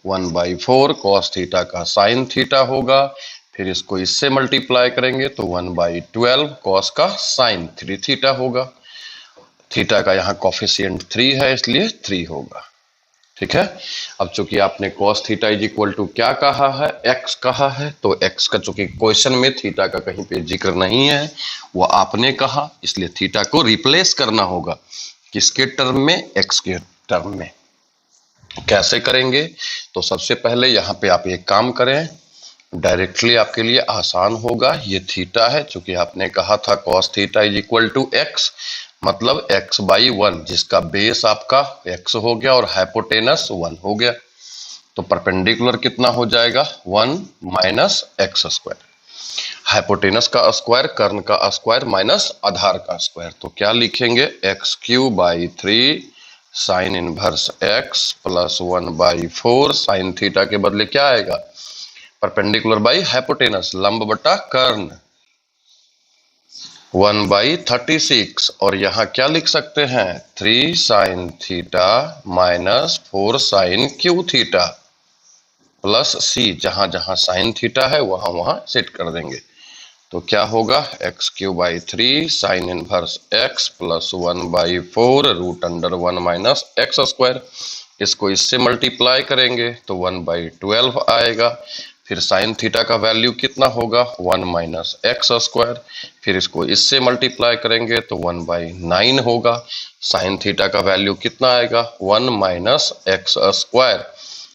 S1: 1/4 कॉस थीटा का साइन थीटा होगा, फिर इसको इससे मल्टीप्लाई करेंगे तो 1/12 कॉस का साइन 3 थीटा होगा। थीटा का यहाँ कॉफिशिएंट 3 है इसलिए 3 होगा। ठीक है, अब चूंकि आपने cos theta is equal to क्या कहा है, x कहा है, तो x का चूंकि क्वेश्चन में थीटा का कहीं पे जिक्र नहीं है, वो आपने कहा, इसलिए थीटा को रिप्लेस करना होगा किसके टर्म में, x के टर्म में। कैसे करेंगे, तो सबसे पहले यहाँ पे आप एक काम करें, डायरेक्टली आपके लिए आसान होगा। ये थीटा है, चूंकि आपने कहा था cos theta is equal to x, मतलब x/1, जिसका बेस आपका x हो गया और हाइपोटेनस 1 हो गया, तो परपेंडिकुलर कितना हो जाएगा, 1 माइनस एक्स स्क्वायर, हाइपोटेनस का स्क्वायर, कर्ण का स्क्वायर माइनस आधार का स्क्वायर, तो क्या लिखेंगे, x cube by 3 sine inverse x plus 1/4 sine theta के बदले क्या आएगा, परपेंडिकुलर बाई हाइपोटेनस, लंब बटा कर्ण 1/36, और यहां क्या लिख सकते हैं, 3 sine theta minus 4 sine cube theta plus C, जहां जहां साइन थीटा है वहां वहां सेट कर देंगे, तो क्या होगा, x cube by 3 sine inverse x plus 1/4 root under 1 minus x square, इसको इससे मल्टीप्लाई करेंगे तो 1/12 आएगा, फिर साइन थीटा का वैल्यू कितना होगा, 1 माइनस एक्स स्क्वायर, फिर इसको इससे मल्टीप्लाई करेंगे तो 1/9 होगा, साइन थीटा का वैल्यू कितना आएगा, 1 minus x square,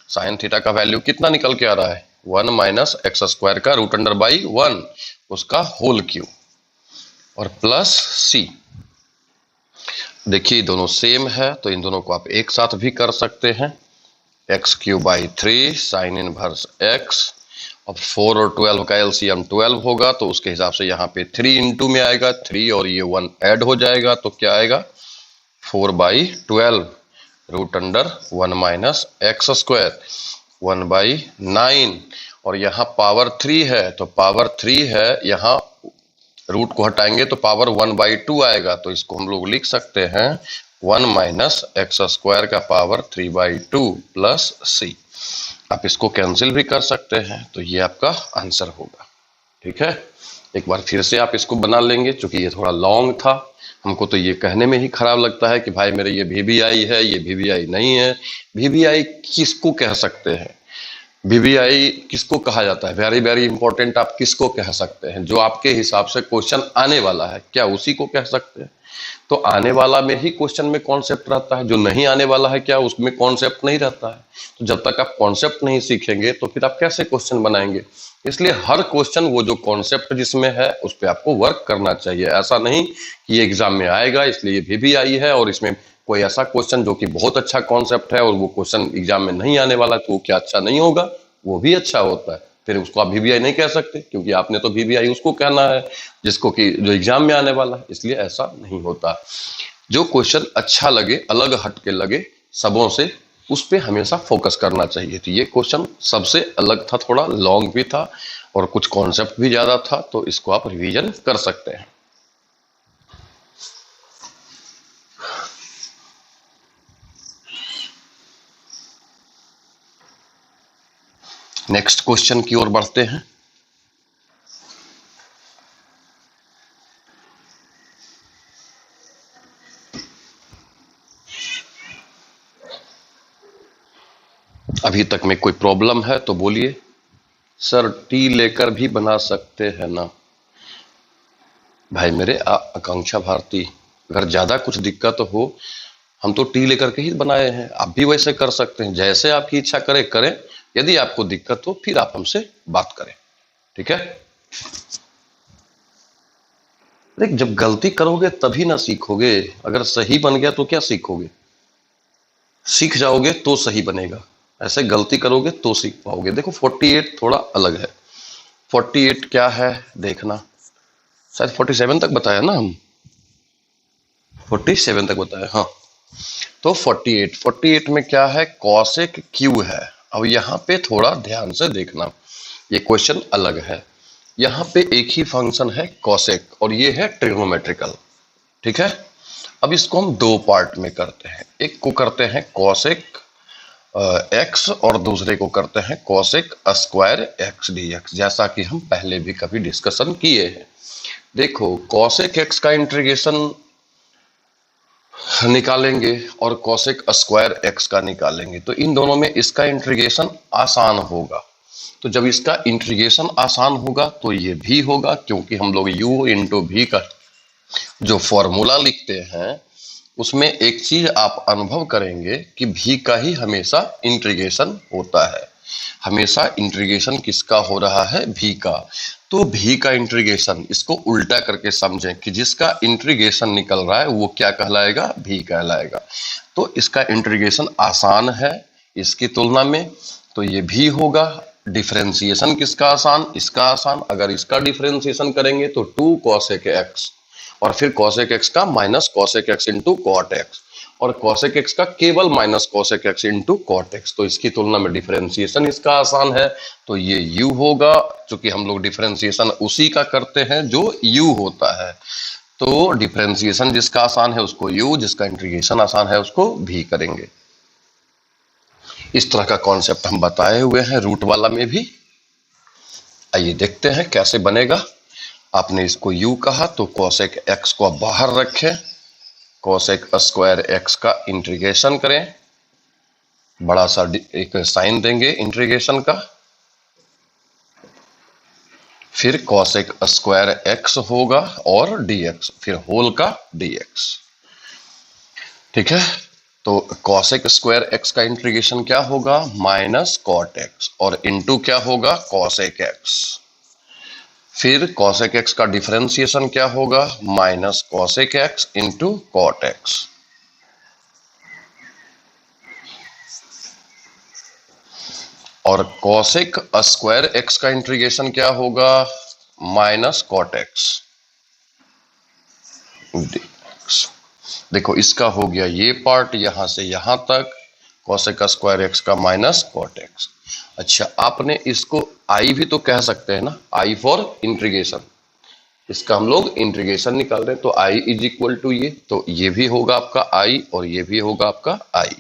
S1: sine theta का वैल्यू कितना निकल के आ रहा है, 1 माइनस एक्स स्क्वायर का रूट अंडर बाई 1, उसका होल क्यू, और प्लस सी। देखिए दोनों सेम है तो इन दोनों को आप एक साथ भी कर सकते हैं, x cube by 3 sine inverse x, अब 4 और 12 का एलसीएम 12 होगा, तो उसके हिसाब से यहाँ पे 3 इंटू में आएगा, 3 और ये 1 ऐड हो जाएगा, तो क्या आएगा, 4/12 root under 1 minus x square 1/9, और यहाँ पावर 3 है, तो पावर 3 है, यहाँ रूट को हटाएंगे तो पावर 1/2 आएगा, तो इसको हम लोग लिख सकते हैं 1 माइनस एक्स स्क्वायर का पावर 3/2 प्लस सी। आप इसको कैंसिल भी कर सकते हैं, तो ये आपका आंसर होगा। ठीक है, एक बार फिर से आप इसको बना लेंगे, क्योंकि ये थोड़ा लॉन्ग था, हमको तो ये कहने में ही खराब लगता है कि भाई मेरे ये वीवीआई है, ये वीवीआई नहीं है। वीवीआई किसको कह सकते हैं, वीवीआई किसको कहा जाता है? Very very important. आप किसको कह सकते हैं? जो आपके हिसाब से क्वेश्चन आने वाला है, क्या उसी को कह सकते हैं? तो आने वाला में ही क्वेश्चन में कॉन्सेप्ट रहता है, जो नहीं आने वाला है क्या उसमें कॉन्सेप्ट नहीं रहता है? तो जब तक आप कॉन्सेप्ट नहीं सीखेंगे तो फिर आप कैसे क्वेश्चन बनाएंगे? इसलिए हर क्वेश्चन वो जो कॉन्सेप्ट जिसमें है उस पर आपको वर्क करना चाहिए। ऐसा नहीं कि एग्जाम में आएगा इसलिए वीवीआई है और इसमें कोई ऐसा क्वेश्चन जो कि बहुत अच्छा कॉन्सेप्ट है और वो क्वेश्चन एग्जाम में नहीं आने वाला तो वो क्या अच्छा नहीं होगा? वो भी अच्छा होता है। फिर उसको आप वीवीआई नहीं कह सकते, क्योंकि आपने तो वीवीआई उसको कहना है जिसको कि जो एग्जाम में आने वाला है। इसलिए ऐसा नहीं होता। जो क्वेश्चन अच्छा लगे, अलग हट के लगे सबों से, उस पे हमेशा फोकस करना चाहिए। तो ये क्वेश्चन सबसे अलग था, थोड़ा लॉन्ग भी था और कुछ कॉन्सेप्ट भी ज्यादा था, तो इसको आप रिवीजन कर सकते हैं। नेक्स्ट क्वेश्चन की ओर बढ़ते हैं। अभी तक में कोई प्रॉब्लम है तो बोलिए। सर टी लेकर भी बना सकते हैं ना? भाई मेरे आकांक्षा भारती, अगर ज्यादा कुछ दिक्कत हो, हम तो टी लेकर के ही बनाए हैं, आप भी वैसे कर सकते हैं। जैसे आपकी इच्छा करे करें। यदि आपको दिक्कत हो फिर आप हमसे बात करें, ठीक है? देख, जब गलती करोगे तभी ना सीखोगे। अगर सही बन गया तो क्या सीखोगे? सीख जाओगे तो सही बनेगा। ऐसे गलती करोगे तो सीख पाओगे। देखो 48 थोड़ा अलग है। 48 क्या है देखना। शायद 47 तक बताया ना हम, 47 तक बताया, हाँ। तो 48 में क्या है? कॉसेक क्यू है। अब यहाँ पे थोड़ा ध्यान से देखना, ये क्वेश्चन अलग है। यहाँ पे एक ही फंक्शन है कॉसेक और ये है ट्रिग्नोमेट्रिकल, ठीक है? अब इसको हम दो पार्ट में करते हैं। एक को करते हैं कॉसेक एक्स और दूसरे को करते हैं कॉसेक स्क्वायर एक्स डीएक्स, जैसा कि हम पहले भी कभी डिस्कशन किए हैं। देखो, कॉसेक एक्स का इंटीग्रेशन निकालेंगे और कॉसेक स्क्वायर एक्स का निकालेंगे, तो इन दोनों में इसका इंटीग्रेशन आसान होगा। तो जब इसका इंटीग्रेशन आसान होगा तो ये भी होगा, क्योंकि हम लोग u इंटू भी का जो फॉर्मूला लिखते हैं उसमें एक चीज आप अनुभव करेंगे कि भी का ही हमेशा इंटीग्रेशन होता है। हमेशा इंटीग्रेशन किसका हो रहा है? भी का। तो भी का इंटीग्रेशन, इसको उल्टा करके समझें कि जिसका इंटीग्रेशन निकल रहा है वो क्या कहलाएगा? भी कहलाएगा। तो इसका इंटीग्रेशन आसान है इसकी तुलना में, तो ये भी होगा। डिफरेंशिएशन किसका आसान? इसका आसान। अगर इसका डिफरेंशिएशन करेंगे तो 2 cosec x और फिर cosec x का minus cosec x into cot x और cosec x का केवल minus cosec x into cot x। तो इसकी तुलना में डिफरेंशिएशन इसका आसान है, तो ये u होगा। चूंकि हम लोग डिफरेंशिएशन उसी का करते हैं जो u होता है, तो डिफरेंशिएशन जिसका आसान है उसको u, जिसका इंटीग्रेशन आसान है उसको v करेंगे। इस तरह का कॉन्सेप्ट हम बताए हुए हैं रूट वाला में भी। आइए देखते हैं कैसे बनेगा। आपने इसको u कहा तो cosec x को बाहर रखें, cosec स्क्वायर x का इंटीग्रेशन करें, बड़ा सा एक साइन देंगे इंटीग्रेशन का, फिर cosec स्क्वायर x होगा और dx, फिर होल का dx, ठीक है? तो cosec स्क्वायर x का इंटीग्रेशन क्या होगा? माइनस cot x और इनटू क्या होगा? cosec x। फिर cosec x का डिफरेंशिएशन क्या होगा? Minus cosec x into cot x। और cosec स्क्वायर x का इंटीग्रेशन क्या होगा? Minus cot x dx। देखो, इसका हो गया ये पार्ट यहां से यहां तक, cosec स्क्वायर x का माइनस cot x। अच्छा, आपने इसको i भी तो कह सकते हैं ना, i फॉर इंटीग्रेशन। इसका हम लोग इंटीग्रेशन निकाल रहे हैं तो i इज इक्वल टू ये, तो ये भी होगा आपका i और ये भी होगा आपका i।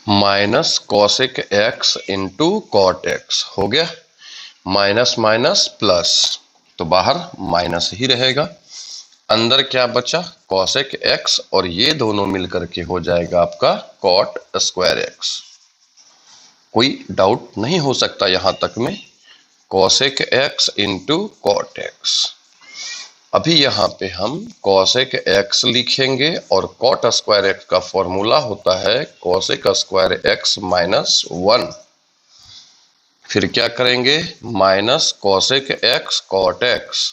S1: Minus cosec x into cot x हो गया, माइनस माइनस प्लस, तो बाहर माइनस ही रहेगा। अंदर क्या बचा? cosec x और ये दोनों मिलकर के हो जाएगा आपका cot स्क्वायर x। कोई डाउट नहीं हो सकता यहां तक में। cosec x into cot x। अभी यहाँ पे हम cosec x लिखेंगे और cot स्क्वायर x का फॉर्मूला होता है cosec स्क्वायर x माइनस 1। फिर क्या करेंगे, minus cosec x cot x,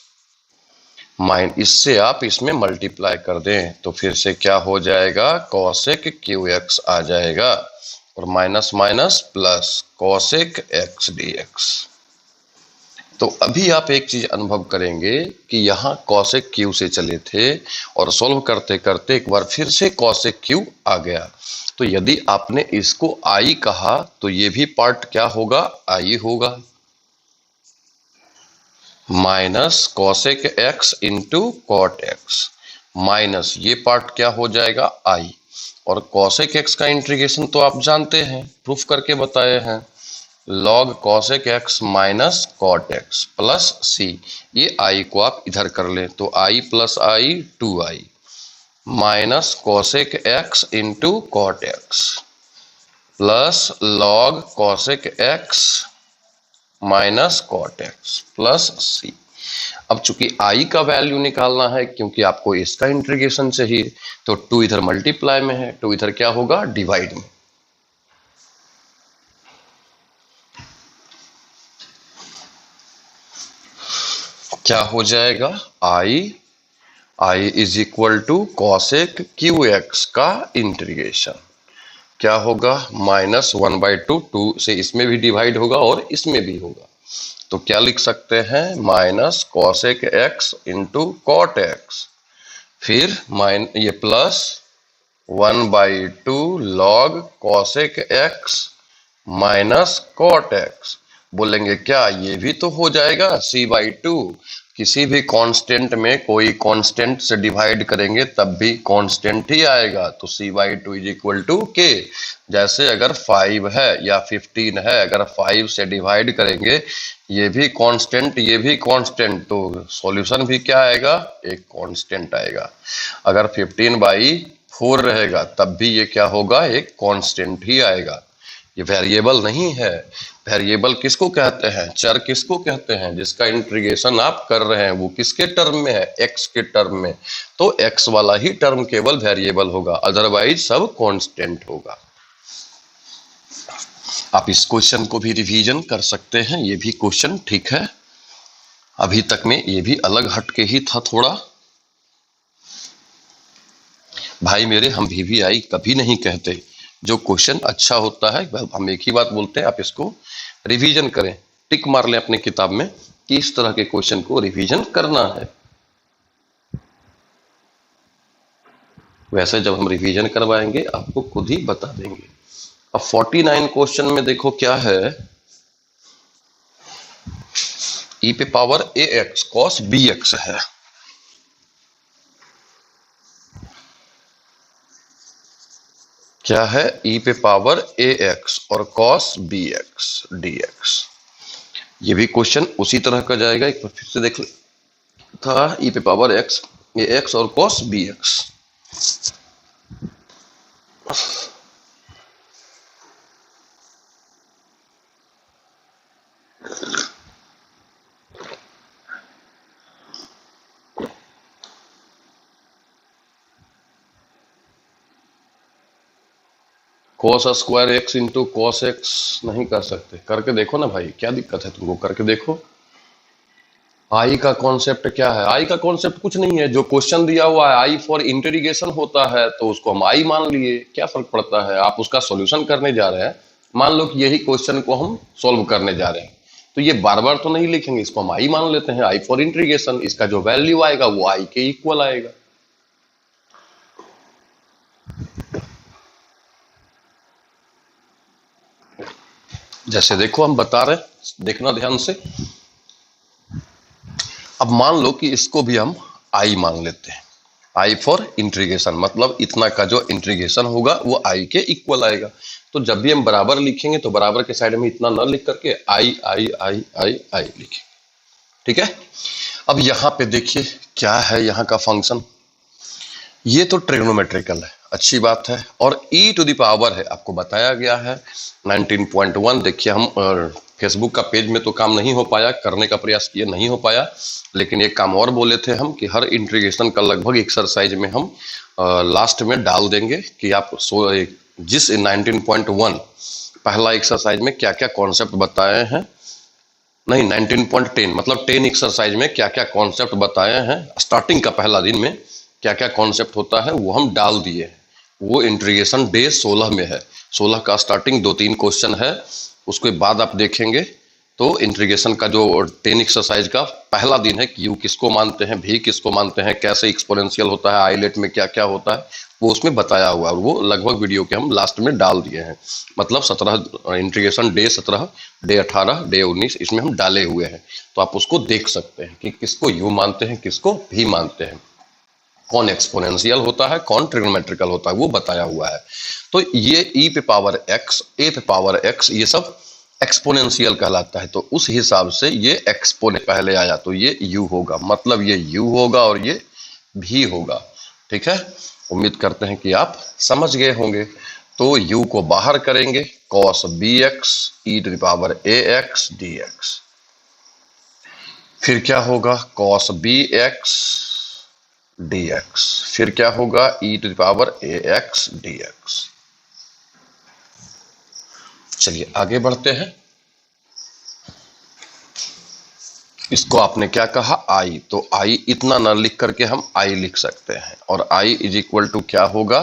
S1: इससे आप इसमें मल्टीप्लाई कर दें तो फिर से क्या हो जाएगा, cosec qx आ जाएगा और minus minus plus cosec x dx। तो अभी आप एक चीज अनुभव करेंगे कि यहाँ cosec q से चले थे और सॉल्व करते करते एक बार फिर से cosec q आ गया। तो यदि आपने इसको i कहा तो ये भी पार्ट क्या होगा, i होगा। Minus cosec x into cot x minus ये पार्ट क्या हो जाएगा, i। और cosec x का इंटीग्रेशन तो आप जानते हैं, प्रूफ करके बताए हैं, log cosec x minus cot x plus c। ये i को आप इधर कर लें तो i plus i 2i minus cosec x into cot x plus log cosec x minus cot x plus c। अब चूंकि i का वैल्यू निकालना है क्योंकि आपको इसका इंटीग्रेशन चाहिए, तो 2 इधर मल्टीप्लाई में है, 2 इधर क्या होगा, डिवाइड में। क्या हो जाएगा, i is equal to cosec qx का इंटीग्रेशन क्या होगा, माइनस 1/2, 2 से इसमें भी डिवाइड होगा और इसमें भी होगा, तो क्या लिख सकते हैं, minus cosec x into cot x, फिर ये plus 1/2 log cosec x minus cot x। बोलेंगे क्या ये भी तो हो जाएगा c/2, किसी भी कांस्टेंट में कोई कांस्टेंट से डिवाइड करेंगे तब भी कांस्टेंट ही आएगा, तो c/2 is equal to k। जैसे अगर 5 है या 15 है, अगर 5 से डिवाइड करेंगे ये भी कांस्टेंट ये भी कांस्टेंट, तो सॉल्यूशन भी क्या आएगा, एक कांस्टेंट आएगा। अगर 15/4 रहेगा तब भी ये क्या होगा, एक कांस्टेंट ही आएगा। ये वेरिएबल नहीं है। वेरिएबल किसको कहते हैं, चर किसको कहते हैं, जिसका इंटीग्रेशन आप कर रहे हैं वो किसके टर्म में है, x के टर्म में, तो x वाला ही टर्म केवल वेरिएबल होगा, अदरवाइज सब कांस्टेंट होगा। आप इस क्वेश्चन को भी रिवीजन कर सकते हैं, ये भी क्वेश्चन ठीक है, अभी तक में ये भी अलग हटके ही था थोड़ा। भाई मेरे, हम VVI कभी नहीं कहते, जो क्वेश्चन अच्छा होता है हम एक ही बात बोलते हैं, आप इसको रिवीजन करें, टिक मार लें अपने किताब में कि इस तरह के क्वेश्चन को रिवीजन करना है। वैसे जब हम रिवीजन करवाएंगे आपको खुद ही बता देंगे। अब 49 क्वेश्चन में देखो क्या है, e पे पावर ax cos bx है। क्या है, e पे पावर ax और cos bx dx। ये भी क्वेश्चन उसी तरह का जाएगा, एक बार फिर से देख ले था, e पे पावर x, ax और cos bx। cos square x into cos x नहीं कर सकते, करके देखो ना भाई, क्या दिक्कत है तुमको, करके देखो। आई का कॉन्सेप्ट क्या है, आई का कॉन्सेप्ट कुछ नहीं है, जो क्वेश्चन दिया हुआ है आई फॉर इंटीग्रेशन होता है तो उसको हम आई मान लिए, क्या फर्क पड़ता है। आप उसका सॉल्यूशन करने जा रहे हैं, मान लो कि यही क्वेश्चन को हम सॉल्व करने जा रहे हैं, तो ये बार बार तो नहीं लिखेंगे, इसको हम आई मान लेते हैं, आई फॉर इंटीग्रेशन, इसका जो वैल्यू आएगा वो आई के इक्वल आएगा। जैसे देखो हम बता रहे, देखना ध्यान से। अब मान लो कि इसको भी हम आई मान लेते हैं, आई फॉर इंटीग्रेशन, मतलब इतना का जो इंटीग्रेशन होगा वो आई के इक्वल आएगा। तो जब भी हम बराबर लिखेंगे तो बराबर के साइड में इतना न लिख करके आई आई आई आई आई लिखेंगे, ठीक है। अब यहाँ पे देखिए क्या है यहाँ का फंक्शन, ये तो ट्रिग्नोमेट्रिकल है, अच्छी बात है। और e टू द पावर है, आपको बताया गया है 19.1। देखिए हम फेसबुक का पेज में तो काम नहीं हो पाया, करने का प्रयास किया, नहीं हो पाया, लेकिन एक काम और बोले थे हम कि हर इंटीग्रेशन का लगभग एक्सरसाइज में हम लास्ट में डाल देंगे कि आप जिस 19.1 पहला एक्सरसाइज में क्या क्या कॉन्सेप्ट बताए हैं, नहीं 19.10 मतलब 10 एक्सरसाइज में क्या क्या कॉन्सेप्ट बताए हैं, स्टार्टिंग का पहला दिन में क्या क्या कॉन्सेप्ट होता है वो हम डाल दिए हैं। वो इंटीग्रेशन डे 16 में है, 16 का स्टार्टिंग 2-3 क्वेश्चन है, उसके बाद आप देखेंगे तो इंटीग्रेशन का जो 10 एक्सरसाइज का पहला दिन है, यू किसको मानते हैं, भी किसको मानते हैं, कैसे एक्सपोनेंशियल होता है, आइलेट में क्या क्या होता है, वो उसमें बताया हुआ है। वो लगभग वीडियो के हम लास्ट में डाल दिए हैं, मतलब 17 इंटीग्रेशन डे 17, डे 18, डे 19 इसमें हम डाले हुए हैं। तो आप उसको देख सकते हैं कि किसको यू मानते हैं, किसको भी मानते हैं, कौन एक्सपोनेंशियल होता है, कौन ट्रिग्नोमेट्रिकल होता है, वो बताया हुआ है। तो ये e पे पावर x, a पे पावर x, ये सब एक्सपोनेंशियल कहलाता है। तो उस हिसाब से ये एक्सपोने पहले आया तो ये u होगा, मतलब ये u होगा और ये भी होगा। ठीक है, उम्मीद करते हैं कि आप समझ गए होंगे। तो u को बाहर करेंगे, cos bx e to the power ax dx, फिर क्या होगा cos bx dx, फिर क्या होगा e to the power ax dx। चलिए आगे बढ़ते हैं। इसको आपने क्या कहा, i, तो i इतना ना लिख करके हम i लिख सकते हैं, और i इज इक्वल टू क्या होगा,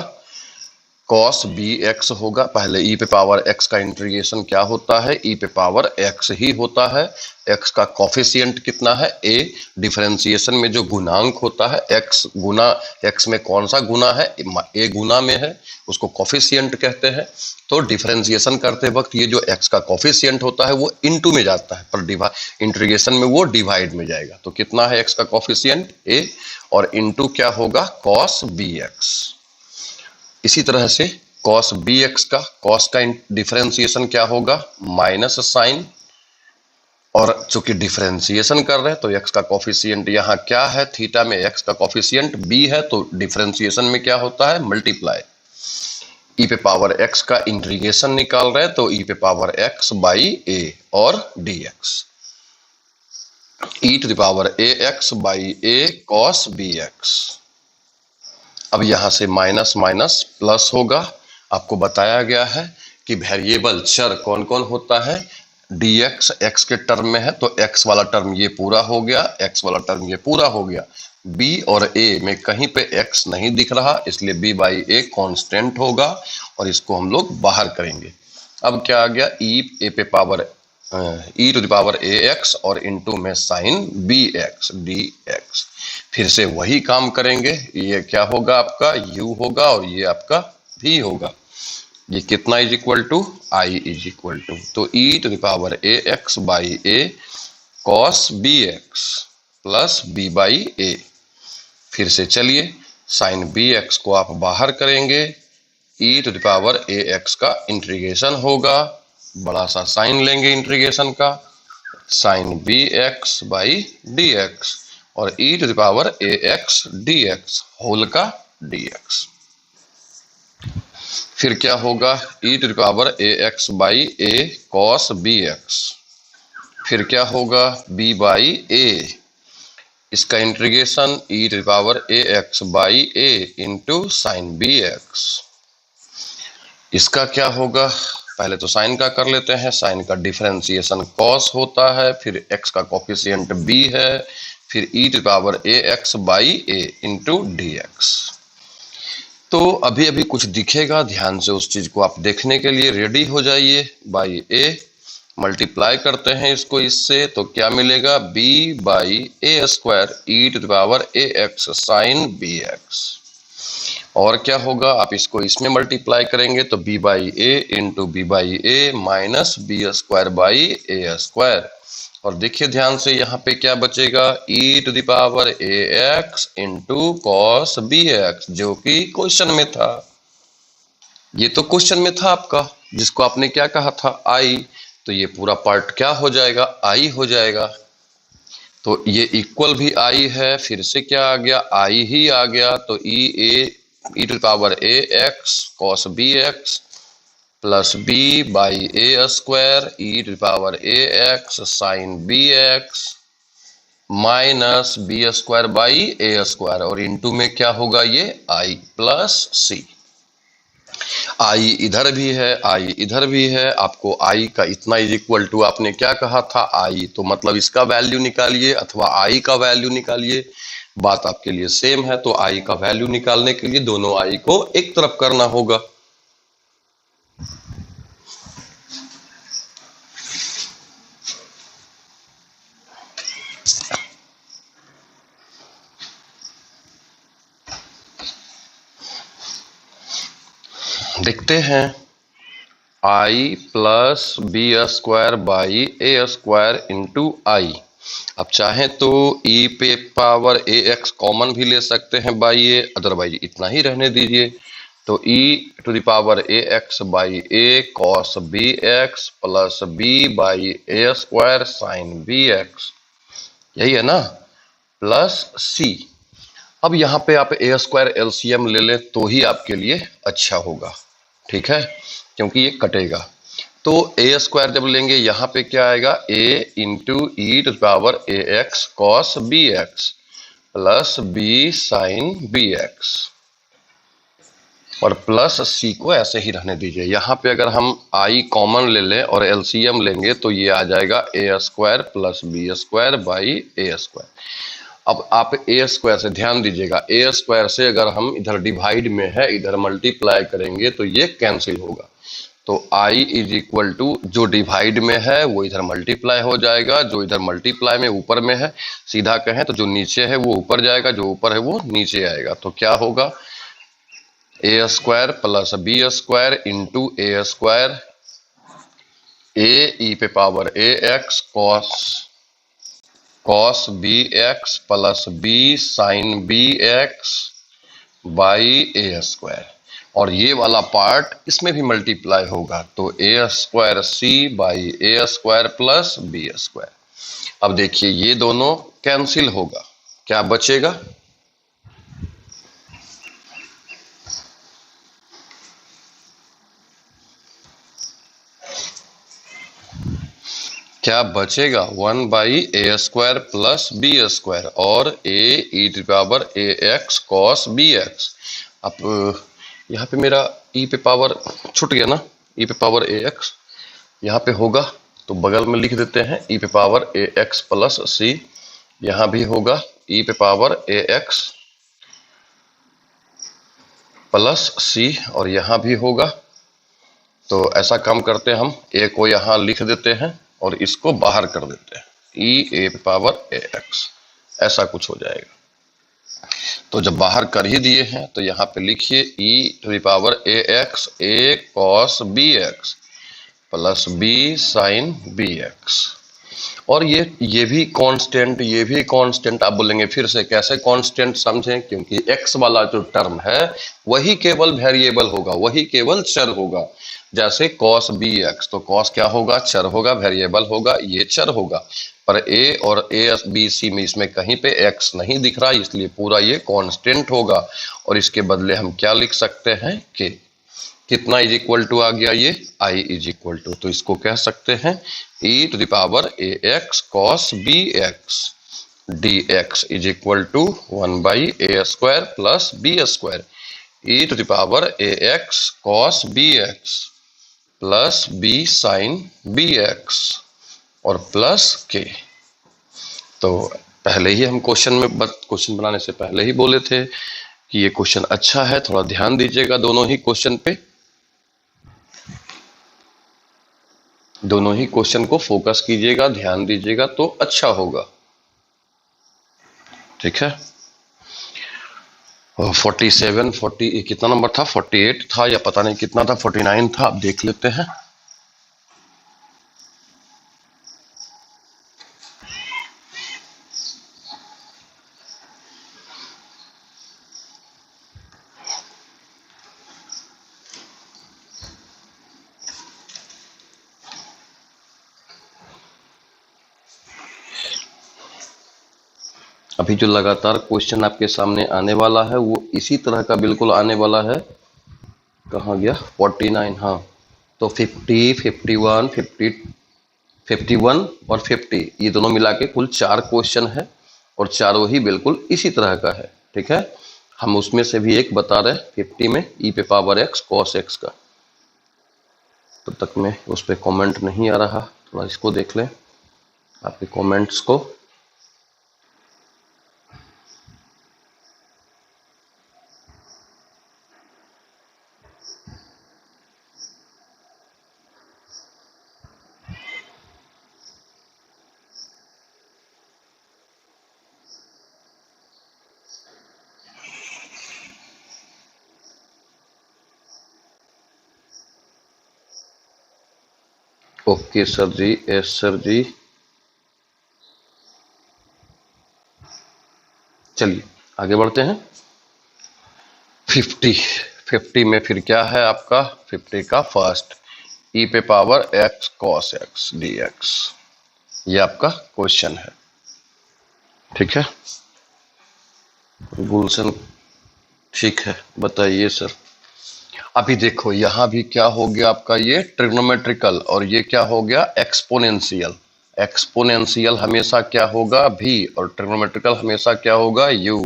S1: cos bx होगा। पहले e पे पावर x का इंटीग्रेशन क्या होता है, e पे पावर x ही होता है। x का कोफिशिएंट कितना है, a, डिफरेंशिएशन में जो गुणांक होता है x गुना x में कौन सा गुना है, a गुना में है, उसको कोफिशिएंट कहते हैं। तो डिफरेंशिएशन करते वक्त ये जो x का कोफिशिएंट होता है वो इनटू में जाता है, पर इंटीग्रेशन में वो डिवाइड में जाएगा। तो कितना है x का कोफिशिएंट a, और इनटू क्या होगा cos bx। इसी तरह से cos bx का, cos का डिफरेंशिएशन क्या होगा, माइनस साइन, और चूंकि डिफरेंशिएशन कर रहे हैं तो x का कोफिशिएंट यहाँ क्या है, थीटा में x का कोफिशिएंट b है, तो डिफरेंशिएशन में क्या होता है, मल्टीप्लाई। e पे पावर x का इंटीग्रेशन निकाल रहे हैं तो e पे पावर x बाई a और dx, e to the power ax by a cos bx। अब यहां से माइनस माइनस प्लस होगा। आपको बताया गया है कि वेरिएबल चर कौन कौन होता है, dx x के टर्म में है तो x वाला टर्म ये पूरा हो गया, x वाला टर्म ये पूरा हो गया। b और a में कहीं पे x नहीं दिख रहा, इसलिए b बाई a कांस्टेंट होगा, और इसको हम लोग बाहर करेंगे। अब क्या आ गया, e पे power e to the power ax और इनटू में साइन bx dx। फिर से वही काम करेंगे, ये क्या होगा आपका u होगा और ये आपका v होगा। ये कितना is equal to, i is equal to, तो e to the power ax by a cos bx plus b by a। फिर से चलिए साइन bx को आप बाहर करेंगे, e to the power ax का इंटीग्रेशन होगा, बड़ा सा साइन लेंगे इंटीग्रेशन का, साइन bx बाई dx, और e to the power ax dx whole का dx। फिर क्या होगा, e to the power ax by a cos bx, फिर क्या होगा b बाई a, इसका integration e to the power ax by a into sine bx। इसका क्या होगा, पहले तो साइन का कर लेते हैं, साइन का डिफरेंशिएशन cos होता है, फिर x का कोफिशिएंट b है, फिर e to power ax by a into dx। तो अभी अभी कुछ दिखेगा, ध्यान से उस चीज को आप देखने के लिए रेडी हो जाइए। बाई a मल्टीप्लाई करते हैं इसको इससे, तो क्या मिलेगा, b by a square e to power ax sine bx। और क्या होगा, आप इसको इसमें मल्टीप्लाई करेंगे तो b by a into b by a minus b square by a square. और देखिए ध्यान से यहाँ पे क्या बचेगा, e to the power ax into cos bx, जो कि क्वेश्चन में था। ये तो क्वेश्चन में था आपका, जिसको आपने क्या कहा था, i, तो ये पूरा पार्ट क्या हो जाएगा, i हो जाएगा। तो ये इक्वल भी i है, फिर से क्या आ गया, i ही आ गया, तो e a e to the power A x cos B x plus B by A square e to the power A x sine B x minus b square by A square, और into में क्या होगा ये आई plus सी। आई इधर भी है, आई इधर भी है, आपको आई का इतना इज इक्वल टू, आपने क्या कहा था आई, तो मतलब इसका वैल्यू निकालिए अथवा आई का वैल्यू निकालिए, बात आपके लिए सेम है। तो आई का वैल्यू निकालने के लिए दोनों आई को एक तरफ करना होगा। देखते हैं, I plus B square by A square into I. अब चाहें तो ई पे पावर ए एक्स कॉमन भी ले सकते हैं बाई ए, अदरवाइज इतना ही रहने दीजिए। तो E to the power A X by A cos B x plus B by A square sine B X, यही है ना, प्लस सी। अब यहाँ पे आप ए स्क्वायर एलसीएम ले लें तो ही आपके लिए अच्छा होगा, ठीक है, क्योंकि ये कटेगा। तो ए स्क्वायर जब लेंगे यहाँ पे क्या आएगा, A into E to the power A x cos B x plus B sine B x, और प्लस सी को ऐसे ही रहने दीजिए। यहाँ पे अगर हम आई कॉमन ले लें और एलसीएम लेंगे तो ये आ जाएगा A square plus B square by A square. अब आप ए स्क्वायर से ध्यान दीजिएगा, ए स्क्वायर से अगर हम इधर डिवाइड में है इधर मल्टीप्लाई करेंगे तो ये कैंसिल होगा। तो आई इज इक्वल टू जो डिवाइड में है वो इधर मल्टीप्लाई हो जाएगा, जो इधर मल्टीप्लाई में ऊपर में है, सीधा कहें तो जो नीचे है वो ऊपर जाएगा, जो ऊपर है वो नीचे आएगा। तो क्या होगा, A square plus B square into A square A E पे power A x cos B x plus B sine B X by A square, और ये वाला पार्ट इसमें भी मल्टीप्लाई होगा, तो A square C by A square plus B square. अब देखिए ये दोनों कैंसिल होगा, क्या बचेगा, क्या बचेगा, 1 by A square plus B square और A E to power A x cos B X. अब यहाँ पे मेरा ई पे पावर छूट गया ना, ई पे पावर ए एक्स यहाँ पे होगा तो बगल में लिख देते हैं ई पे पावर ए एक्स प्लस सी, यहाँ भी होगा ई पे पावर ए एक्स प्लस सी, और यहाँ भी होगा। तो ऐसा काम करते हैं, हम ए को यहाँ लिख देते हैं और इसको बाहर कर देते हैं, ई ए पावर ए एक्स, ऐसा कुछ हो जाएगा। तो जब बाहर कर ही दिए हैं तो यहाँ पे लिखिए E to the power A X A cos B x plus B sine B x, और ये भी कांस्टेंट, ये भी कांस्टेंट। आप बोलेंगे फिर से कैसे कांस्टेंट समझें, क्योंकि x वाला जो टर्म है वही केवल वेरिएबल होगा, वही केवल चर होगा। जैसे cos bx, तो cos क्या होगा, चर होगा, वेरिएबल होगा, ये चर होगा। पर a और a b c में इसमें कहीं पे x नहीं दिख रहा, इसलिए पूरा ये कांस्टेंट होगा। और इसके बदले हम क्या लिख सकते हैं कि कितना इज इक्वल टू आ गया, ये i इज इक्वल टू, तो इसको कह सकते हैं e to the power A x cos B x D x is equal to 1 by A square plus B square e to the power A x cos B x plus B sine B x और plus के। तो पहले ही हम question बनाने से पहले ही बोले थे कि ये क्वेश्चन अच्छा है, थोड़ा ध्यान दीजिएगा दोनों ही क्वेश्चन पे, दोनों ही क्वेश्चन को फोकस कीजिएगा, ध्यान दीजिएगा तो अच्छा होगा, ठीक है। 47 40 कितना नंबर था, 48 था या पता नहीं कितना था, 49 था, अब देख लेते हैं। अभी जो लगातार क्वेश्चन आपके सामने आने वाला है वो इसी तरह का बिल्कुल आने वाला है। कहाँ गया 49, हाँ। तो 50, 51, 51 और 50 ये दोनों मिला के कुल 4 क्वेश्चन है और चारों ही बिल्कुल इसी तरह का है। ठीक है, हम उसमें से भी एक बता रहे हैं 50 में e पे पावर x cos x का। तब तक में उस पर कमेंट नहीं आ रहा, थोड़ा इसको देख लें आपके कमेंट्स को। ओके सर जी, एस सर जी। चलिए आगे बढ़ते हैं। 50 में फिर क्या है आपका 50 का फर्स्ट e पे power x cos x dx, ये आपका क्वेश्चन है। ठीक है गुलशन, ठीक है बताइए सर। अभी देखो यहां भी क्या हो गया आपका, ये ट्रिग्नोमेट्रिकल और ये क्या हो गया एक्सपोनेंशियल। एक्सपोनेंशियल हमेशा क्या होगा v और ट्रिग्नोमेट्रिकल हमेशा क्या होगा u।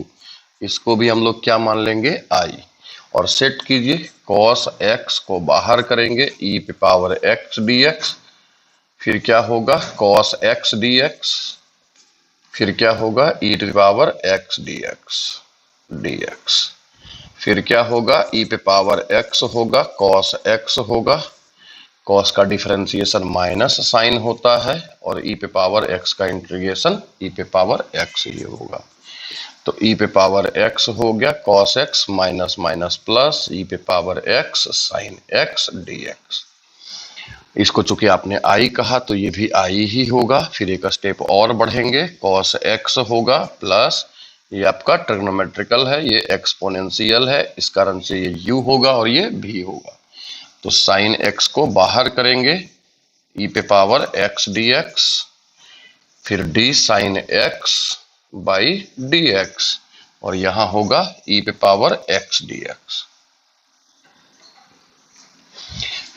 S1: इसको भी हम लोग क्या मान लेंगे i और सेट कीजिए। cos x को बाहर करेंगे e पे पावर x dx, फिर क्या होगा cos x dx, फिर क्या होगा e to power x dx, फिर क्या होगा e पे पावर x होगा cos x होगा, cos का डिफरेंशिएशन माइनस साइन होता है और e पे पावर x का इंटीग्रेशन e पे पावर x ये होगा। तो e पे पावर x हो गया cos x minus minus plus e पे power x sine x dx। इसको चूंकि आपने i कहा तो ये भी i ही होगा। फिर एक स्टेप और बढ़ेंगे, cos x होगा प्लस ये आपका ट्रिग्नोमेट्रिकल है, ये एक्सपोनेंशियल है, इस कारण से ये u होगा और ये v होगा। तो साइन x को बाहर करेंगे e पे पावर x dx, फिर d sine x by dx और यहां होगा e पे पावर x dx।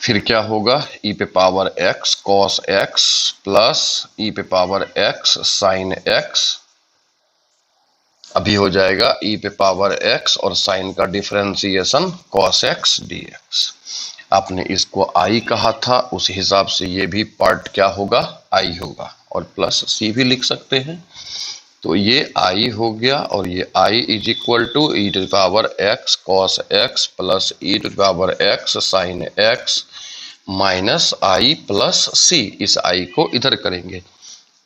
S1: फिर क्या होगा e पे power x cos x plus e पे पावर x साइन x, अभी हो जाएगा e पे पावर x और साइन का डिफरेंशिएशन cos x dx। आपने इसको i कहा था, उस हिसाब से ये भी पार्ट क्या होगा i होगा और प्लस c भी लिख सकते हैं। तो ये i हो गया और ये i is equal to e to power x cos x plus e to power x sine x minus i plus c। इस i को इधर करेंगे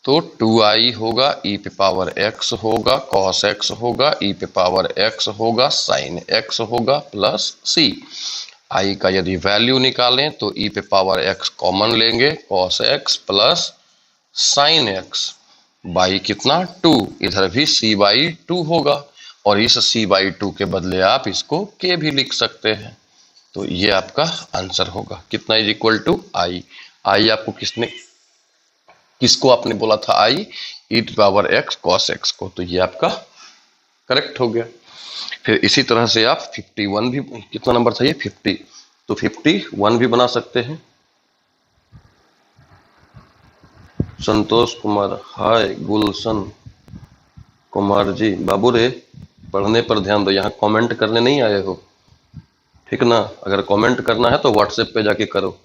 S1: तो 2i होगा, e पे पावर x होगा, cos x होगा, e पे पावर x होगा, sin x होगा प्लस c। i का यदि वैल्यू निकालें तो e पे पावर x कॉमन लेंगे, cos x plus sin x by कितना 2, इधर भी c बाई 2 होगा और इस c बाई 2 के बदले आप इसको k भी लिख सकते हैं। तो ये आपका आंसर होगा कितना is equal to i। i आपको किसको आपने बोला था i e to power x cos x को, तो ये आपका करेक्ट हो गया। फिर इसी तरह से आप 51 भी, कितना नंबर था ये 50, तो 51 भी बना सकते हैं। संतोष कुमार, हाय गुलशन कुमार जी, बाबू रे पढ़ने पर ध्यान दो, यहाँ कमेंट करने नहीं आए हो, ठीक ना। अगर कमेंट करना है तो व्हाट्सएप पे जाके करो।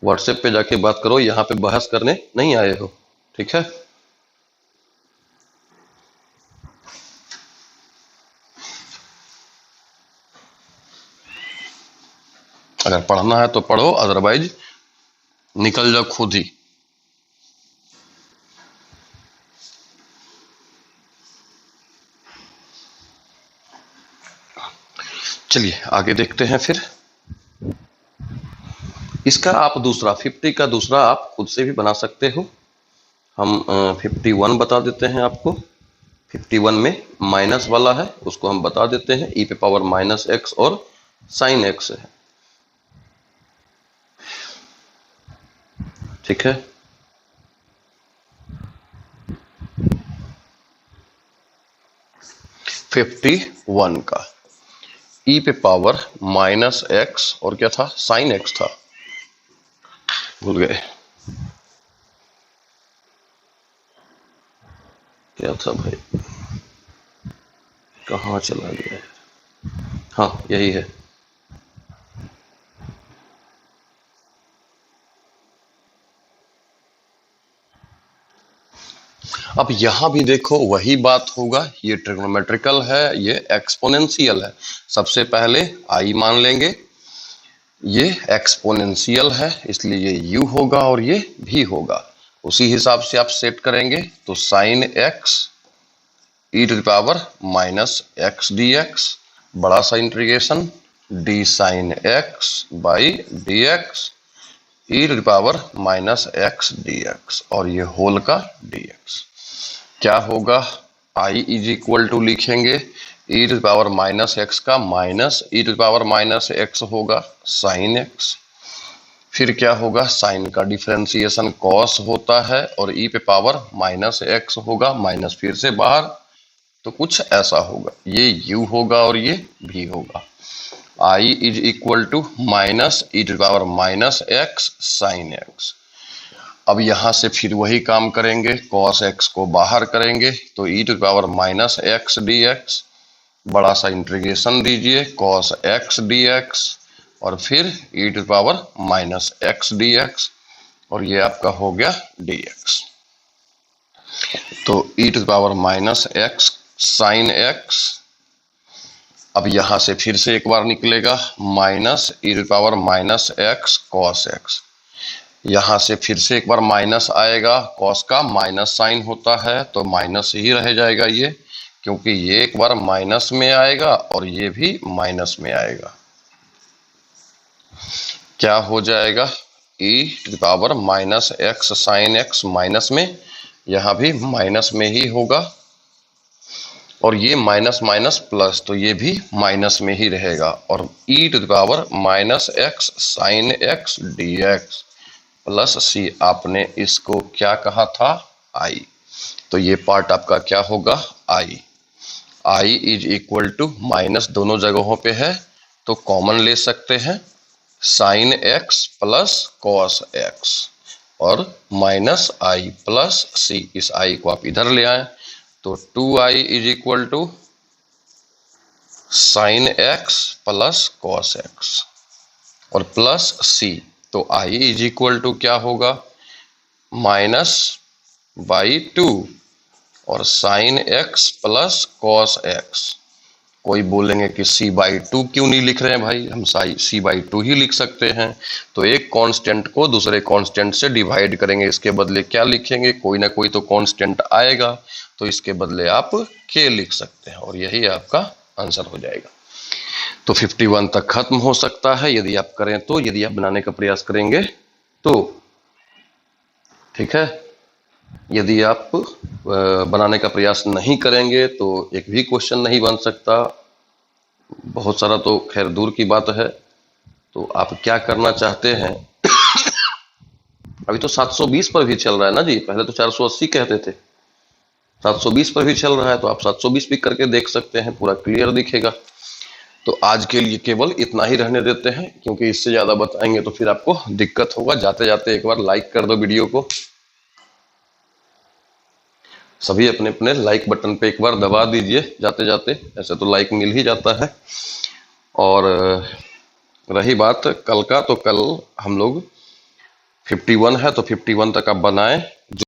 S1: व्हाट्सएप पे जाके बात करो, यहाँ पे बहस करने नहीं आए हो, ठीक है। अगर पढ़ना है तो पढ़ो, अदरवाइज निकल जाओ खुद ही। चलिए आगे देखते हैं। फिर इसका आप दूसरा 50 का दूसरा आप खुद से भी बना सकते हो। हम 51 बता देते हैं आपको। 51 में माइनस वाला है उसको हम बता देते हैं, e पे पावर माइनस x और साइन x है। ठीक है। -51 का e पे पावर -x और क्या था, sin x था, भूल गए क्या था भाई, कहाँ चला गया है, हाँ यही है। अब यहां भी देखो वही बात होगा, ये ट्रिग्नोमेट्रिकल है, ये एक्सपोनेंशियल है। सबसे पहले आई मान लेंगे, ये एक्सपोनेंशियल है इसलिए ये u होगा और ये भी होगा। उसी हिसाब से आप सेट करेंगे तो sin x e to the power -x dx, बड़ा सा integration d sin x by dx e to the power -x dx, और ये होल का dx क्या होगा, i इज इक्वल टू लिखेंगे e to the power -x का minus e to the power -x होगा sin x, फिर क्या होगा, साइन का डिफरेंशिएशन cos होता है और e पे पावर -x होगा, माइनस फिर से बाहर, तो कुछ ऐसा होगा, ये u होगा और ये भी होगा। i is equal to -e to the power -x sin x। अब यहां से फिर वही काम करेंगे, cos x को बाहर करेंगे तो e to the power -x dx, बड़ा सा इंटीग्रेशन दीजिए cos x dx और फिर e to the power -x dx, और ये आपका हो गया dx। तो e to the power -x sin x, अब यहां से फिर से एक बार निकलेगा -e to the power -x cos x, यहां से फिर से एक बार माइनस आएगा, cos का माइनस साइन होता है तो माइनस ही रह जाएगा ये, क्योंकि ये एक बार माइनस में आएगा और ये भी माइनस में आएगा। क्या हो जाएगा, e to the power -x sin x, minus में, यहां भी माइनस में ही होगा, और ये माइनस माइनस प्लस तो ये भी माइनस में ही रहेगा, और e to the power -x sin x dx plus c, आपने इसको क्या कहा था, i, तो ये पार्ट आपका क्या होगा, i is equal to minus दोनों जगहों पे है तो कॉमन ले सकते हैं, sin x plus cos x और माइनस i प्लस c, इस i को आप इधर ले आए तो 2i is equal to sin x plus cos x और प्लस c, तो i इज इक्वल टू क्या होगा, -/2 और sin x plus cos x। कोई बोलेंगे कि c/2 क्यों नहीं लिख रहे हैं भाई, हम c/2 ही लिख सकते हैं, तो एक कांस्टेंट को दूसरे कांस्टेंट से डिवाइड करेंगे, इसके बदले क्या लिखेंगे, कोई ना कोई तो कांस्टेंट आएगा, तो इसके बदले आप k लिख सकते हैं और यही आपका आंसर हो जाएगा। तो 51 तक खत्म हो सकता है यदि आप करें तो, यदि आप बनाने का प्रयास करेंगे तो, ठीक है। यदि आप बनाने का प्रयास नहीं करेंगे तो एक भी क्वेश्चन नहीं बन सकता, बहुत सारा तो खैर दूर की बात है। तो आप क्या करना चाहते हैं अभी तो 720 पर भी चल रहा है ना जी, पहले तो 480 कहते थे, 720 पर भी चल रहा है, तो आप 720 भी करके देख सकते हैं, पूरा क्लियर दिखेगा। तो आज के लिए केवल इतना ही रहने देते हैं, क्योंकि इससे ज्यादा बताएंगे तो फिर आपको दिक्कत होगा। जाते जाते एक बार लाइक कर दो वीडियो को, सभी अपने अपने लाइक बटन पे एक बार दबा दीजिए जाते जाते, ऐसे तो लाइक मिल ही जाता है। और रही बात कल का, तो कल हम लोग 51 है तो 51 तक आप बनाएं,